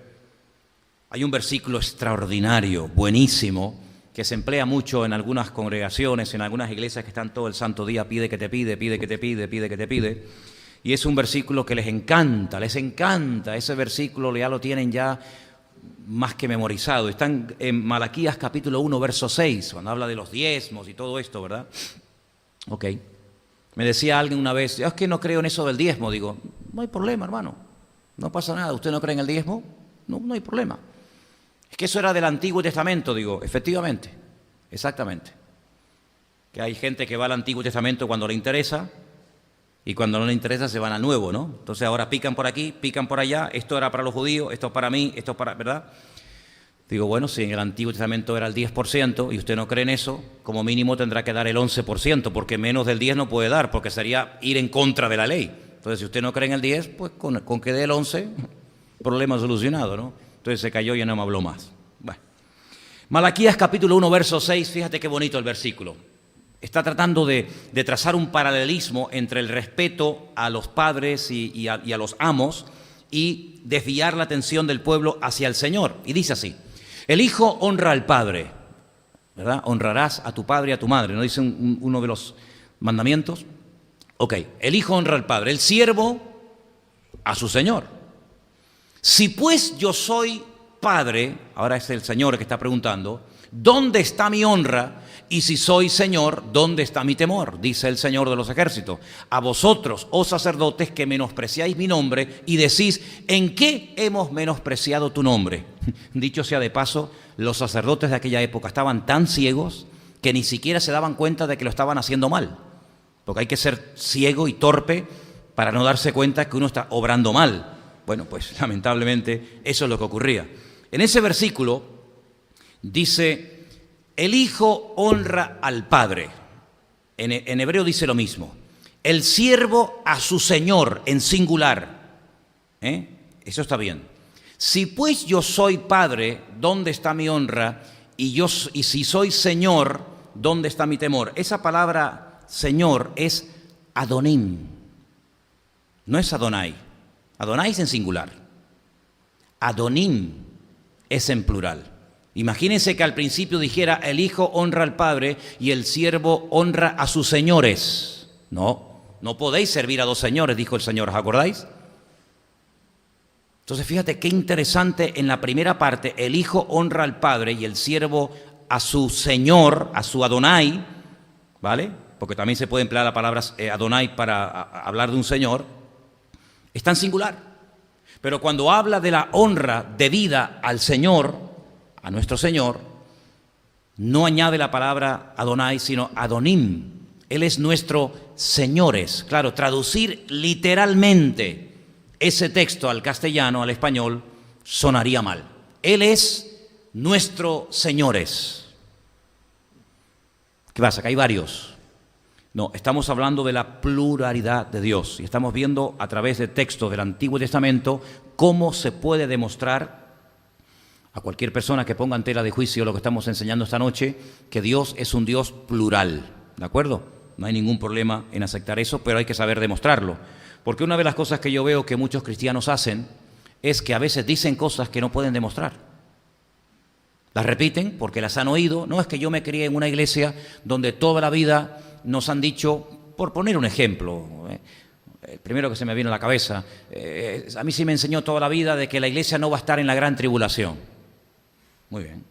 Hay un versículo extraordinario, buenísimo, que se emplea mucho en algunas congregaciones, en algunas iglesias que están todo el santo día, pide que te pide, pide que te pide, pide que te pide. Y es un versículo que les encanta ese versículo, ya lo tienen ya más que memorizado. Están en Malaquías capítulo 1, verso 6, cuando habla de los diezmos y todo esto, ¿verdad? Ok. Me decía alguien una vez, es que no creo en eso del diezmo. Digo, no hay problema, hermano, no pasa nada. ¿Usted no cree en el diezmo? No hay problema. Es que eso era del Antiguo Testamento. Digo, efectivamente, exactamente. Que hay gente que va al Antiguo Testamento cuando le interesa y cuando no le interesa se van al Nuevo, ¿no? Entonces ahora pican por aquí, pican por allá, esto era para los judíos, esto es para mí, esto es para, ¿verdad? Digo, bueno, si en el Antiguo Testamento era el 10% y usted no cree en eso, como mínimo tendrá que dar el 11%, porque menos del 10 no puede dar, porque sería ir en contra de la ley. Entonces, si usted no cree en el 10, pues con que dé el 11, problema solucionado, ¿no? Entonces se cayó y ya no me habló más. Bueno. Malaquías capítulo 1, verso 6, fíjate qué bonito el versículo. Está tratando de trazar un paralelismo entre el respeto a los padres y a los amos y desviar la atención del pueblo hacia el Señor. Y dice así, el hijo honra al padre, ¿verdad? Honrarás a tu padre y a tu madre, ¿no dice uno de los mandamientos? Ok, el hijo honra al padre, el siervo a su señor. Si pues yo soy padre, ahora es el Señor que está preguntando, ¿dónde está mi honra? Y si soy Señor, ¿dónde está mi temor? Dice el Señor de los ejércitos. A vosotros, oh sacerdotes, que menospreciáis mi nombre y decís, ¿en qué hemos menospreciado tu nombre? Dicho sea de paso, los sacerdotes de aquella época estaban tan ciegos que ni siquiera se daban cuenta de que lo estaban haciendo mal. Porque hay que ser ciego y torpe para no darse cuenta que uno está obrando mal. Bueno, pues lamentablemente eso es lo que ocurría. En ese versículo dice, el hijo honra al padre. En hebreo dice lo mismo. El siervo a su señor, en singular. Eso está bien. Si pues yo soy padre, ¿dónde está mi honra? Y si soy señor, ¿dónde está mi temor? Esa palabra señor es Adonim. No es Adonai. Adonai es en singular. Adonim es en plural. Imagínense que al principio dijera el hijo honra al padre y el siervo honra a sus señores. No podéis servir a dos señores, dijo el Señor, ¿os acordáis? Entonces fíjate qué interesante, en la primera parte el hijo honra al padre y el siervo a su señor, a su Adonai, ¿vale? Porque también se puede emplear la palabra Adonai para hablar de un señor. Está en singular. Pero cuando habla de la honra debida al Señor, a nuestro Señor, no añade la palabra Adonai, sino Adonim. Él es nuestro señores. Claro, traducir literalmente ese texto al castellano, al español, sonaría mal. Él es nuestro señores. ¿Qué pasa? Que hay varios. No, estamos hablando de la pluralidad de Dios y estamos viendo a través de textos del Antiguo Testamento cómo se puede demostrar a cualquier persona que ponga en tela de juicio lo que estamos enseñando esta noche, que Dios es un Dios plural. ¿de acuerdo? No hay ningún problema en aceptar eso, pero hay que saber demostrarlo. Porque una de las cosas que yo veo que muchos cristianos hacen es que a veces dicen cosas que no pueden demostrar. Las repiten porque las han oído. No, es que yo me crié en una iglesia donde toda la vida nos han dicho, por poner un ejemplo, el primero que se me viene a la cabeza, a mí sí me enseñó toda la vida de que la iglesia no va a estar en la gran tribulación. Muy bien.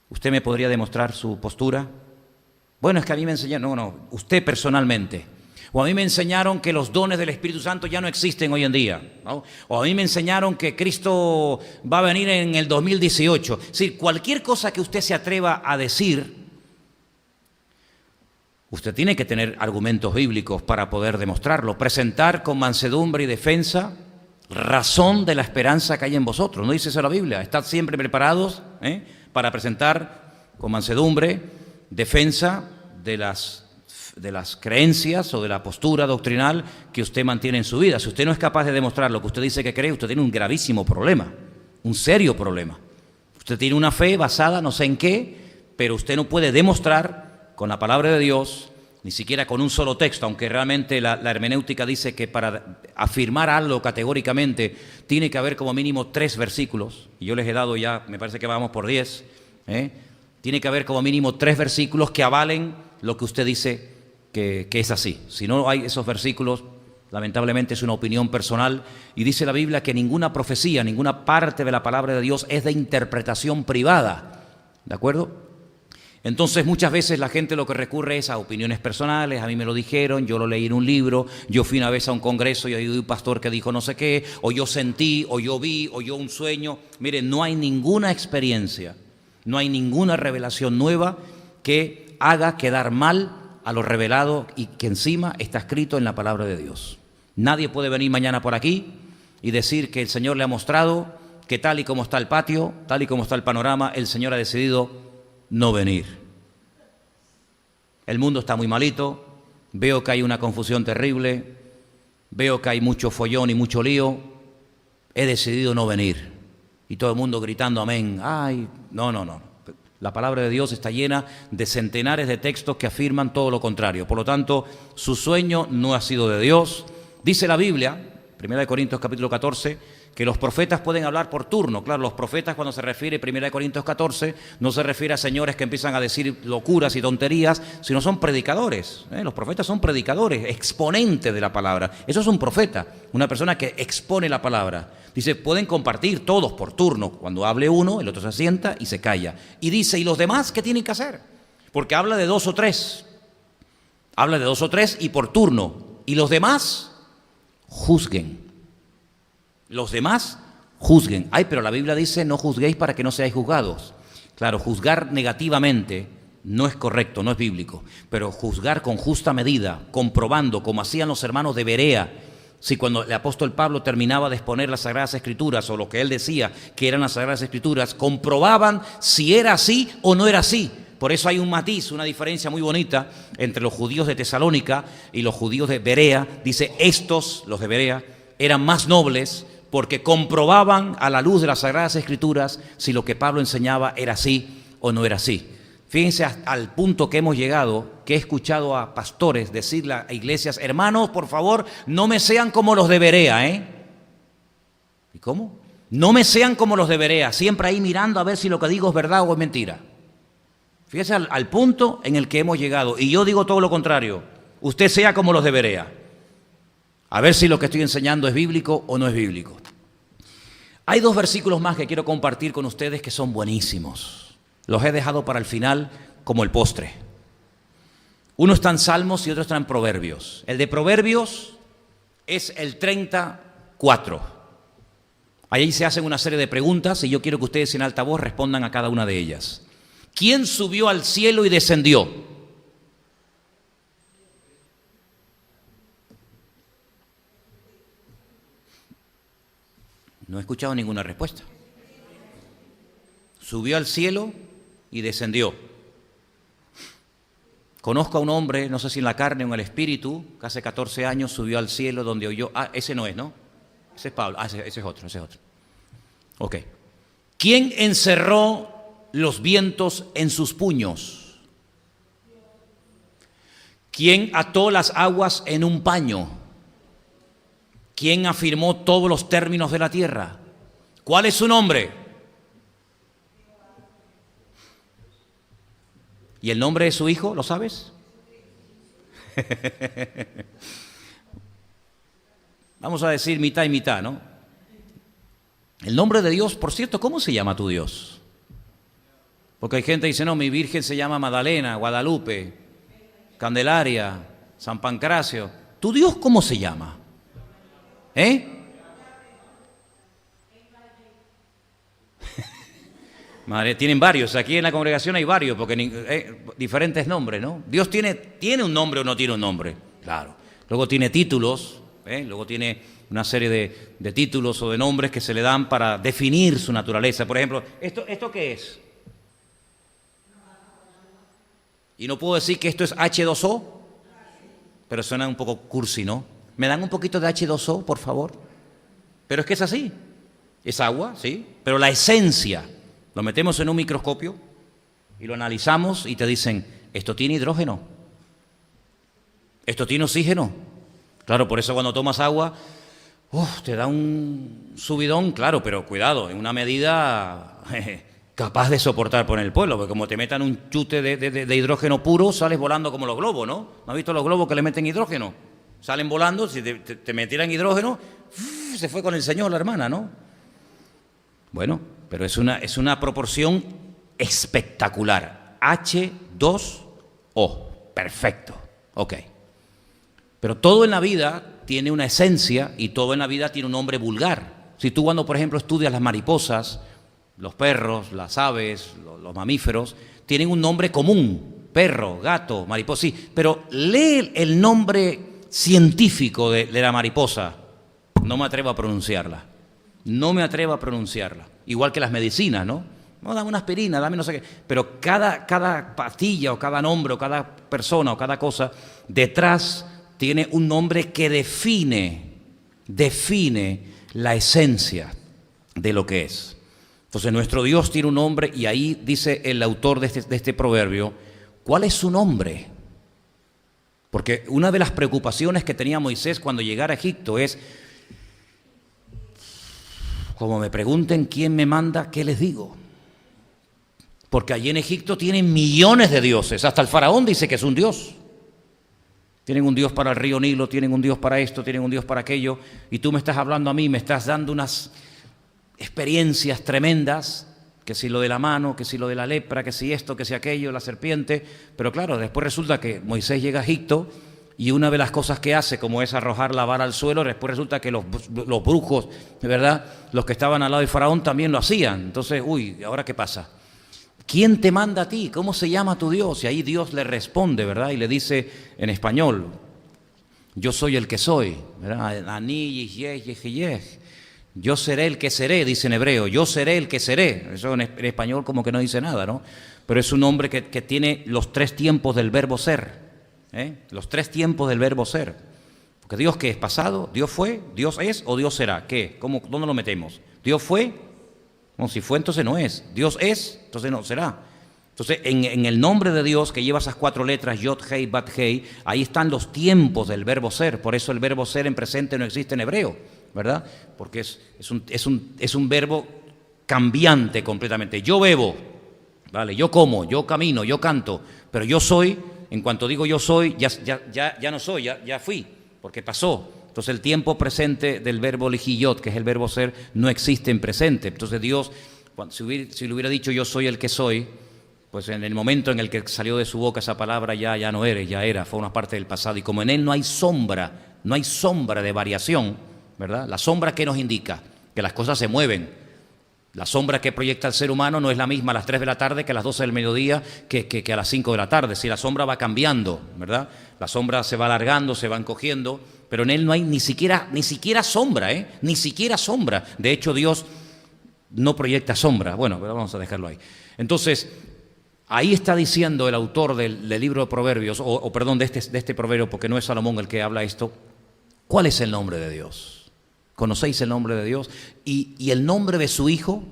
¿Usted me podría demostrar su postura? Bueno, es que a mí me enseñaron, no, usted personalmente. O a mí me enseñaron que los dones del Espíritu Santo ya no existen hoy en día, ¿no? O a mí me enseñaron que Cristo va a venir en el 2018. Es decir, cualquier cosa que usted se atreva a decir, usted tiene que tener argumentos bíblicos para poder demostrarlo. Presentar con mansedumbre y defensa razón de la esperanza que hay en vosotros. ¿No dice eso la Biblia? Estad siempre preparados para presentar con mansedumbre, defensa de las creencias o de la postura doctrinal que usted mantiene en su vida. Si usted no es capaz de demostrar lo que usted dice que cree, usted tiene un gravísimo problema, un serio problema. Usted tiene una fe basada no sé en qué, pero usted no puede demostrar con la palabra de Dios, ni siquiera con un solo texto, aunque realmente la hermenéutica dice que para afirmar algo categóricamente tiene que haber como mínimo 3 versículos, y yo les he dado ya, me parece que vamos por 10, tiene que haber como mínimo 3 versículos que avalen lo que usted dice que es así. Si no hay esos versículos, lamentablemente es una opinión personal, y dice la Biblia que ninguna profecía, ninguna parte de la palabra de Dios es de interpretación privada, ¿de acuerdo? Entonces muchas veces la gente lo que recurre es a opiniones personales. A mí me lo dijeron, yo lo leí en un libro, yo fui una vez a un congreso y oí un pastor que dijo no sé qué, o yo sentí, o yo vi, o yo un sueño. Miren, no hay ninguna experiencia, no hay ninguna revelación nueva que haga quedar mal a lo revelado y que encima está escrito en la palabra de Dios. Nadie puede venir mañana por aquí y decir que el Señor le ha mostrado que tal y como está el patio, tal y como está el panorama, el Señor ha decidido no venir. El mundo está muy malito, veo que hay una confusión terrible, veo que hay mucho follón y mucho lío, he decidido no venir. Y todo el mundo gritando amén. Ay, no. La palabra de Dios está llena de centenares de textos que afirman todo lo contrario. Por lo tanto, su sueño no ha sido de Dios. Dice la Biblia, 1 Corintios capítulo 14, que los profetas pueden hablar por turno. Claro, los profetas, cuando se refiere 1 Corintios 14, no se refiere a señores que empiezan a decir locuras y tonterías, sino son predicadores. Los profetas son predicadores, exponentes de la palabra. Eso es un profeta, una persona que expone la palabra. Dice, pueden compartir todos por turno. Cuando hable uno, el otro se sienta y se calla. Y dice, ¿y los demás qué tienen que hacer? Porque habla de 2 o 3. Habla de 2 o 3 y por turno. Y los demás juzguen. Los demás juzguen. Ay, pero la Biblia dice, no juzguéis para que no seáis juzgados. Claro, juzgar negativamente no es correcto, no es bíblico. Pero juzgar con justa medida, comprobando, como hacían los hermanos de Berea. Si cuando el apóstol Pablo terminaba de exponer las Sagradas Escrituras, o lo que él decía que eran las Sagradas Escrituras, comprobaban si era así o no era así. Por eso hay un matiz, una diferencia muy bonita entre los judíos de Tesalónica y los judíos de Berea. Dice, estos, los de Berea, eran más nobles porque comprobaban a la luz de las Sagradas Escrituras si lo que Pablo enseñaba era así o no era así. Fíjense al punto que hemos llegado, que he escuchado a pastores decirle a iglesias, hermanos, por favor, no me sean como los de Berea, ¿Y cómo? No me sean como los de Berea, siempre ahí mirando a ver si lo que digo es verdad o es mentira. Fíjese al punto en el que hemos llegado, y yo digo todo lo contrario, usted sea como los de Berea, a ver si lo que estoy enseñando es bíblico o no es bíblico. Hay 2 versículos más que quiero compartir con ustedes que son buenísimos. Los he dejado para el final como el postre. Uno está en Salmos y otro está en Proverbios. El de Proverbios es el 34. Ahí se hacen una serie de preguntas y yo quiero que ustedes en alta voz respondan a cada una de ellas. ¿Quién subió al cielo y descendió? No he escuchado ninguna respuesta. Subió al cielo y descendió. Conozco a un hombre, no sé si en la carne o en el espíritu, que hace 14 años subió al cielo donde oyó... ese no es, ¿no? Ese es Pablo. Ese es otro. Ok. ¿Quién encerró los vientos en sus puños? ¿Quién ató las aguas en un paño? ¿Quién afirmó todos los términos de la tierra? ¿Cuál es su nombre? ¿Y el nombre de su hijo, lo sabes? Vamos a decir mitad y mitad, ¿no? El nombre de Dios, por cierto, ¿cómo se llama tu Dios? Porque hay gente que dice, no, mi Virgen se llama Magdalena, Guadalupe, Candelaria, San Pancracio. ¿Tu Dios cómo se llama? Madre, tienen varios, aquí en la congregación hay varios, porque diferentes nombres, ¿no? Dios tiene un nombre o no tiene un nombre, claro. Luego tiene títulos, luego tiene una serie de títulos o de nombres que se le dan para definir su naturaleza. Por ejemplo, ¿esto qué es? Y no puedo decir que esto es H2O, pero suena un poco cursi, ¿no? ¿Me dan un poquito de H2O, por favor? Pero es que es así, es agua, sí, pero la esencia, lo metemos en un microscopio y lo analizamos y te dicen, esto tiene hidrógeno, esto tiene oxígeno. Claro, por eso cuando tomas agua, te da un subidón, claro, pero cuidado, en una medida capaz de soportar por el pueblo, porque como te metan un chute de hidrógeno puro, sales volando como los globos, ¿no? ¿No has visto los globos que le meten hidrógeno? Salen volando, si te metieran hidrógeno, se fue con el Señor la hermana, ¿no? Bueno, pero es una proporción espectacular. H2O, perfecto, ok. Pero todo en la vida tiene una esencia y todo en la vida tiene un nombre vulgar. Si tú cuando, por ejemplo, estudias las mariposas, los perros, las aves, los mamíferos, tienen un nombre común, perro, gato, mariposa, sí, pero lee el nombre científico de la mariposa, no me atrevo a pronunciarla, igual que las medicinas, ¿no? No, dame una aspirina, dame no sé qué, pero cada pastilla o cada nombre o cada persona o cada cosa detrás tiene un nombre que define la esencia de lo que es. Entonces nuestro Dios tiene un nombre y ahí dice el autor de este proverbio, ¿cuál es su nombre? Porque una de las preocupaciones que tenía Moisés cuando llegara a Egipto es, como me pregunten quién me manda, ¿qué les digo? Porque allí en Egipto tienen millones de dioses, hasta el faraón dice que es un dios. Tienen un Dios para el río Nilo, tienen un Dios para esto, tienen un Dios para aquello, y tú me estás hablando a mí, me estás dando unas experiencias tremendas, que si lo de la mano, que si lo de la lepra, que si esto, que si aquello, la serpiente, pero claro, después resulta que Moisés llega a Egipto y una de las cosas que hace, como es arrojar la vara al suelo, después resulta que los brujos, ¿verdad?, los que estaban al lado de Faraón también lo hacían. Entonces, ¿ahora qué pasa? ¿Quién te manda a ti? ¿Cómo se llama tu Dios? Y ahí Dios le responde, ¿verdad? Y le dice en español, yo soy el que soy, ¿verdad? Ani, yo seré el que seré, dice en hebreo, yo seré el que seré. Eso en español como que no dice nada, ¿no? Pero es un nombre que tiene los 3 tiempos del verbo ser, los 3 tiempos del verbo ser. Porque Dios, ¿qué es? ¿Pasado? ¿Dios fue? ¿Dios es o Dios será? ¿Qué? ¿Dónde lo metemos? ¿Dios fue? No, si fue, entonces no es. Dios es, entonces no será. Entonces, en el nombre de Dios, que lleva esas 4 letras, Yod, Hei, Bat, Hei, ahí están los tiempos del verbo ser. Por eso el verbo ser en presente no existe en hebreo, ¿verdad? Porque es un verbo cambiante completamente. Yo bebo, ¿vale? Yo como, yo camino, yo canto, pero yo soy, en cuanto digo yo soy, ya no soy, ya fui, porque pasó. Entonces el tiempo presente del verbo lijiyot, que es el verbo ser, no existe en presente. Entonces Dios, si le hubiera dicho yo soy el que soy, pues en el momento en el que salió de su boca esa palabra ya no eres, ya era, fue una parte del pasado. Y como en él no hay sombra de variación, ¿verdad? La sombra que nos indica que las cosas se mueven. La sombra que proyecta el ser humano no es la misma a las 3 de la tarde que a las 12 del mediodía que a las 5 de la tarde. Si la sombra va cambiando, ¿verdad? La sombra se va alargando, se va encogiendo, pero en él no hay ni siquiera sombra, ni siquiera sombra. De hecho, Dios no proyecta sombra. Bueno, pero vamos a dejarlo ahí. Entonces, ahí está diciendo el autor del libro de Proverbios, perdón, de este proverbio, porque no es Salomón el que habla esto. ¿Cuál es el nombre de Dios? ¿Conocéis el nombre de Dios? ¿Y el nombre de su hijo?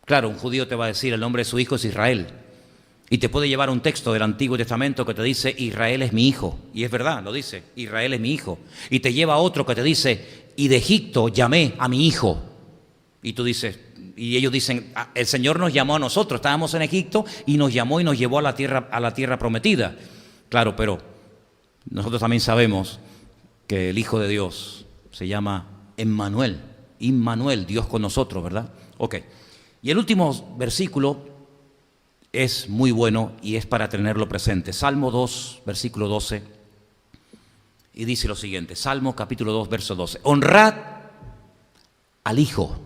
Claro, un judío te va a decir, el nombre de su hijo es Israel. Y te puede llevar a un texto del Antiguo Testamento que te dice, Israel es mi hijo. Y es verdad, lo dice, Israel es mi hijo. Y te lleva a otro que te dice, y de Egipto llamé a mi hijo. Y tú dices, y ellos dicen, el Señor nos llamó a nosotros, estábamos en Egipto y nos llamó y nos llevó a la tierra prometida. Claro, pero nosotros también sabemos que el Hijo de Dios se llama Emmanuel, Dios con nosotros, ¿verdad? Ok. Y el último versículo es muy bueno y es para tenerlo presente. Salmo 2, versículo 12, y dice lo siguiente, Salmo capítulo 2, verso 12. Honrad al Hijo.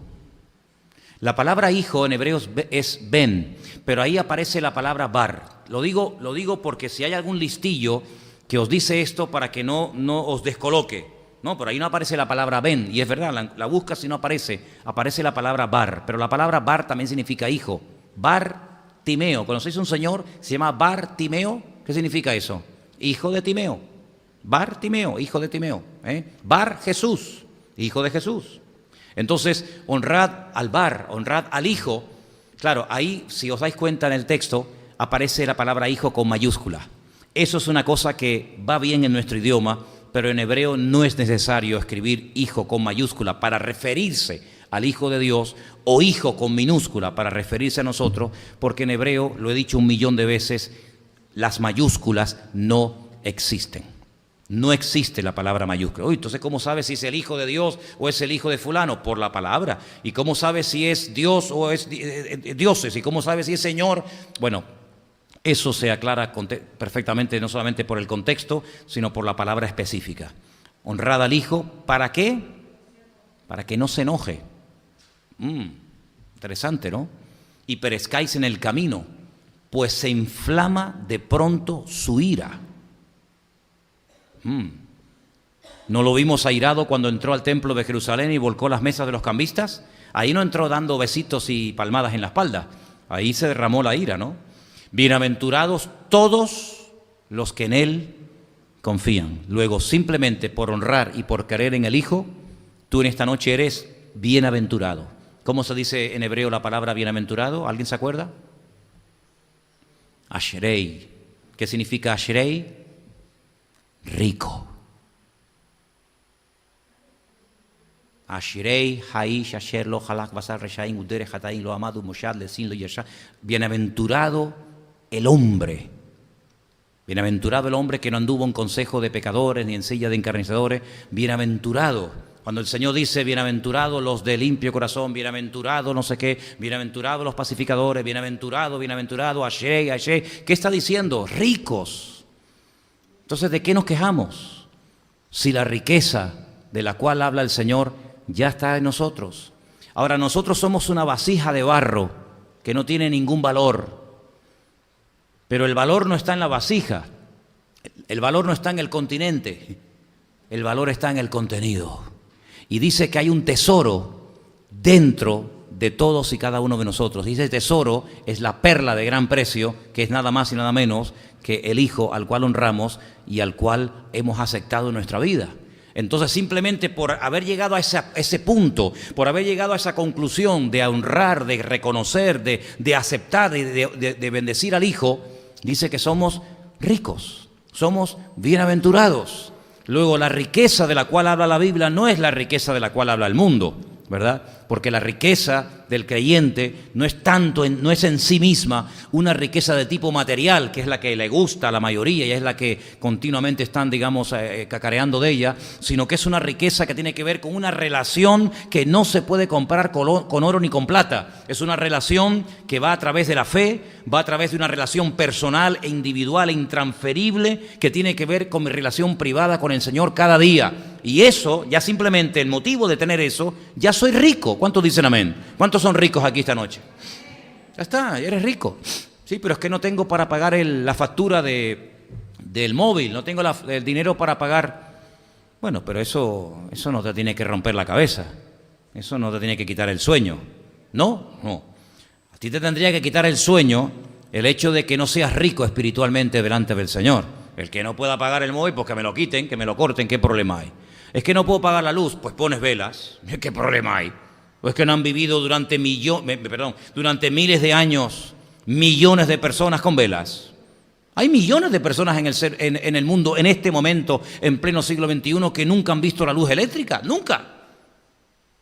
La palabra hijo en hebreo es ben, pero ahí aparece la palabra bar. Lo digo porque si hay algún listillo que os dice esto para que no os descoloque. No, por ahí no aparece la palabra ben, y es verdad, la buscas y no aparece la palabra bar, pero la palabra bar también significa hijo. Bartimeo, ¿conocéis un señor? Se llama Bartimeo. ¿Qué significa eso? Hijo de Timeo. Bartimeo, hijo de Timeo. Bar Jesús, hijo de Jesús. Entonces, honrad al bar, honrad al hijo. Claro, ahí, si os dais cuenta en el texto, aparece la palabra hijo con mayúscula. Eso es una cosa que va bien en nuestro idioma, pero en hebreo no es necesario escribir hijo con mayúscula para referirse al Hijo de Dios o hijo con minúscula para referirse a nosotros, porque en hebreo, lo he dicho 1.000.000 de veces, las mayúsculas no existen. No existe la palabra mayúscula. Uy, entonces, ¿cómo sabes si es el Hijo de Dios o es el Hijo de fulano? Por la palabra. ¿Y cómo sabes si es Dios o es dioses? ¿Y cómo sabes si es Señor? Bueno, eso se aclara perfectamente, no solamente por el contexto, sino por la palabra específica. Honrad al Hijo, ¿para qué? Para que no se enoje. Interesante, ¿no? Y perezcáis en el camino, pues se inflama de pronto su ira. ¿No lo vimos airado cuando entró al templo de Jerusalén y volcó las mesas de los cambistas? Ahí no entró dando besitos y palmadas en la espalda. Ahí se derramó la ira, ¿no? Bienaventurados todos los que en Él confían. Luego, simplemente por honrar y por creer en el Hijo, tú en esta noche eres bienaventurado. ¿Cómo se dice en hebreo la palabra bienaventurado? ¿Alguien se acuerda? Asherei. ¿Qué significa Asherei? Rico. Asherei, Haish, Asher, Lo, Halak, Basar, Reshaim, Udere, Hataim, Lo, Amadu, Moshad, Lesin, Lo, Yashá. Bienaventurado el hombre. Bienaventurado el hombre que no anduvo en consejo de pecadores ni en silla de encarnizadores. Bienaventurado. Cuando el Señor dice bienaventurados los de limpio corazón, bienaventurado no sé qué, bienaventurados los pacificadores, bienaventurado, Asherei, Asherei. ¿Qué está diciendo? Ricos. Entonces, ¿de qué nos quejamos? Si la riqueza de la cual habla el Señor ya está en nosotros. Ahora, nosotros somos una vasija de barro que no tiene ningún valor. Pero el valor no está en la vasija. El valor no está en el continente. El valor está en el contenido. Y dice que hay un tesoro dentro de todos y cada uno de nosotros. Dice el tesoro es la perla de gran precio, que es nada más y nada menos que el Hijo al cual honramos y al cual hemos aceptado en nuestra vida. Entonces, simplemente por haber llegado a ese punto, por haber llegado a esa conclusión de honrar, de reconocer, de aceptar, de bendecir al Hijo, dice que somos ricos, somos bienaventurados. Luego, la riqueza de la cual habla la Biblia no es la riqueza de la cual habla el mundo, ¿verdad? Porque la riqueza del creyente no es en sí misma una riqueza de tipo material, que es la que le gusta a la mayoría y es la que continuamente están, digamos, cacareando de ella, sino que es una riqueza que tiene que ver con una relación que no se puede comprar con oro ni con plata. Es una relación que va a través de la fe, va a través de una relación personal e individual e intransferible que tiene que ver con mi relación privada con el Señor cada día. Y eso, ya simplemente el motivo de tener eso, ya soy rico. ¿Cuántos dicen amén? ¿Cuántos son ricos aquí esta noche? Ya está, eres rico. Sí, pero es que no tengo para pagar la factura del móvil, no tengo el dinero para pagar. Bueno, pero eso no te tiene que romper la cabeza. Eso no te tiene que quitar el sueño. ¿No? No. A ti te tendría que quitar el sueño el hecho de que no seas rico espiritualmente delante del Señor. El que no pueda pagar el móvil, pues que me lo quiten, que me lo corten, ¿qué problema hay? Es que no puedo pagar la luz, pues pones velas, ¿qué problema hay? O es que no han vivido durante miles de años millones de personas con velas. Hay millones de personas en el mundo, en este momento, en pleno siglo XXI, que nunca han visto la luz eléctrica, nunca.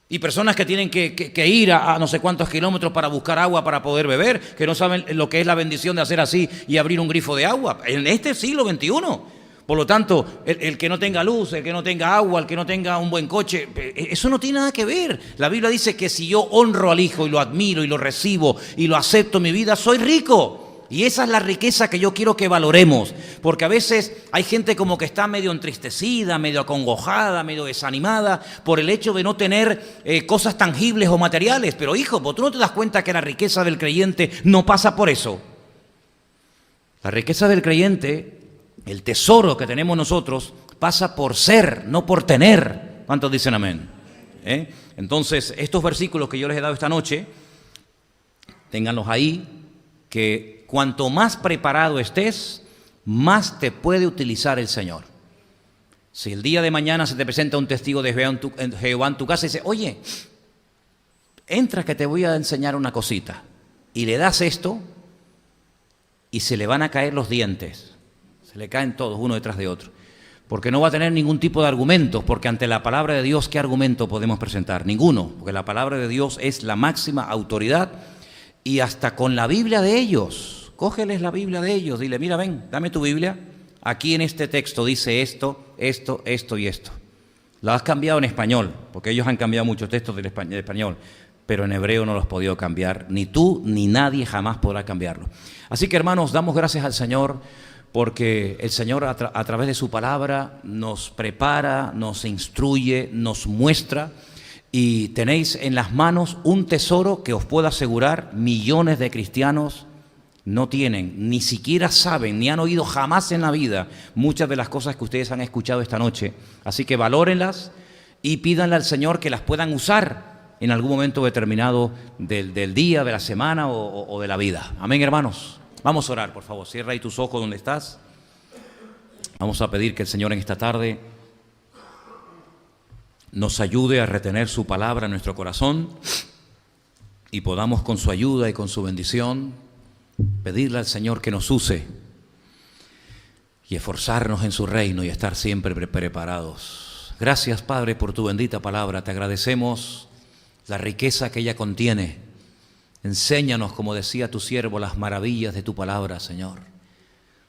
Y personas que tienen que ir a no sé cuántos kilómetros para buscar agua para poder beber, que no saben lo que es la bendición de hacer así y abrir un grifo de agua, en este siglo XXI. Por lo tanto, el que no tenga luz, el que no tenga agua, el que no tenga un buen coche, eso no tiene nada que ver. La Biblia dice que si yo honro al Hijo y lo admiro y lo recibo y lo acepto en mi vida, soy rico. Y esa es la riqueza que yo quiero que valoremos, porque a veces hay gente como que está medio entristecida, medio acongojada, medio desanimada por el hecho de no tener cosas tangibles o materiales. Pero hijo, ¿tú no te das cuenta que la riqueza del creyente no pasa por eso? La riqueza del creyente, el tesoro que tenemos nosotros, pasa por ser, no por tener. ¿Cuántos dicen amén? Entonces, estos versículos que yo les he dado esta noche, ténganlos ahí, que cuanto más preparado estés, más te puede utilizar el Señor. Si el día de mañana se te presenta un testigo de Jehová en tu casa y dice, oye, entra que te voy a enseñar una cosita, y le das esto, y se le van a caer los dientes, se le caen todos uno detrás de otro, porque no va a tener ningún tipo de argumentos, porque ante la palabra de Dios, ¿qué argumento podemos presentar? Ninguno, porque la palabra de Dios es la máxima autoridad. Y hasta con la Biblia de ellos, cógeles la Biblia de ellos, dile, mira, ven, dame tu Biblia, aquí en este texto dice esto, esto, esto y esto. Lo has cambiado en español, porque ellos han cambiado muchos textos del español, pero en hebreo no los has podido cambiar, ni tú ni nadie jamás podrá cambiarlo. Así que hermanos, damos gracias al Señor, porque el Señor a través de su palabra nos prepara, nos instruye, nos muestra. Y tenéis en las manos un tesoro que os puedo asegurar millones de cristianos no tienen, ni siquiera saben, ni han oído jamás en la vida muchas de las cosas que ustedes han escuchado esta noche. Así que valórenlas y pídanle al Señor que las puedan usar en algún momento determinado del día, de la semana o de la vida. Amén, hermanos. Vamos a orar, por favor. Cierra ahí tus ojos donde estás. Vamos a pedir que el Señor en esta tarde nos ayude a retener su palabra en nuestro corazón y podamos con su ayuda y con su bendición pedirle al Señor que nos use y esforzarnos en su reino y estar siempre preparados. Gracias, Padre, por tu bendita palabra. Te agradecemos la riqueza que ella contiene. Enséñanos, como decía tu siervo, las maravillas de tu palabra, Señor.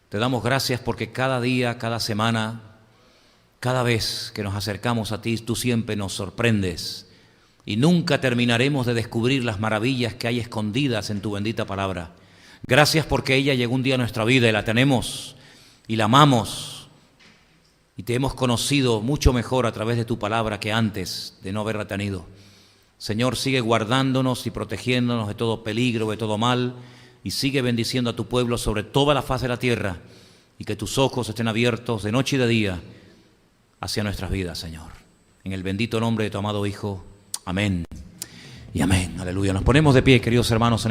Te damos gracias porque cada día, cada semana, cada vez que nos acercamos a ti, tú siempre nos sorprendes y nunca terminaremos de descubrir las maravillas que hay escondidas en tu bendita palabra. Gracias porque ella llegó un día a nuestra vida y la tenemos y la amamos y te hemos conocido mucho mejor a través de tu palabra que antes de no haberla tenido. Señor, sigue guardándonos y protegiéndonos de todo peligro, de todo mal, y sigue bendiciendo a tu pueblo sobre toda la faz de la tierra, y que tus ojos estén abiertos de noche y de día hacia nuestras vidas, Señor. En el bendito nombre de tu amado Hijo. Amén y amén. Aleluya. Nos ponemos de pie, queridos hermanos, en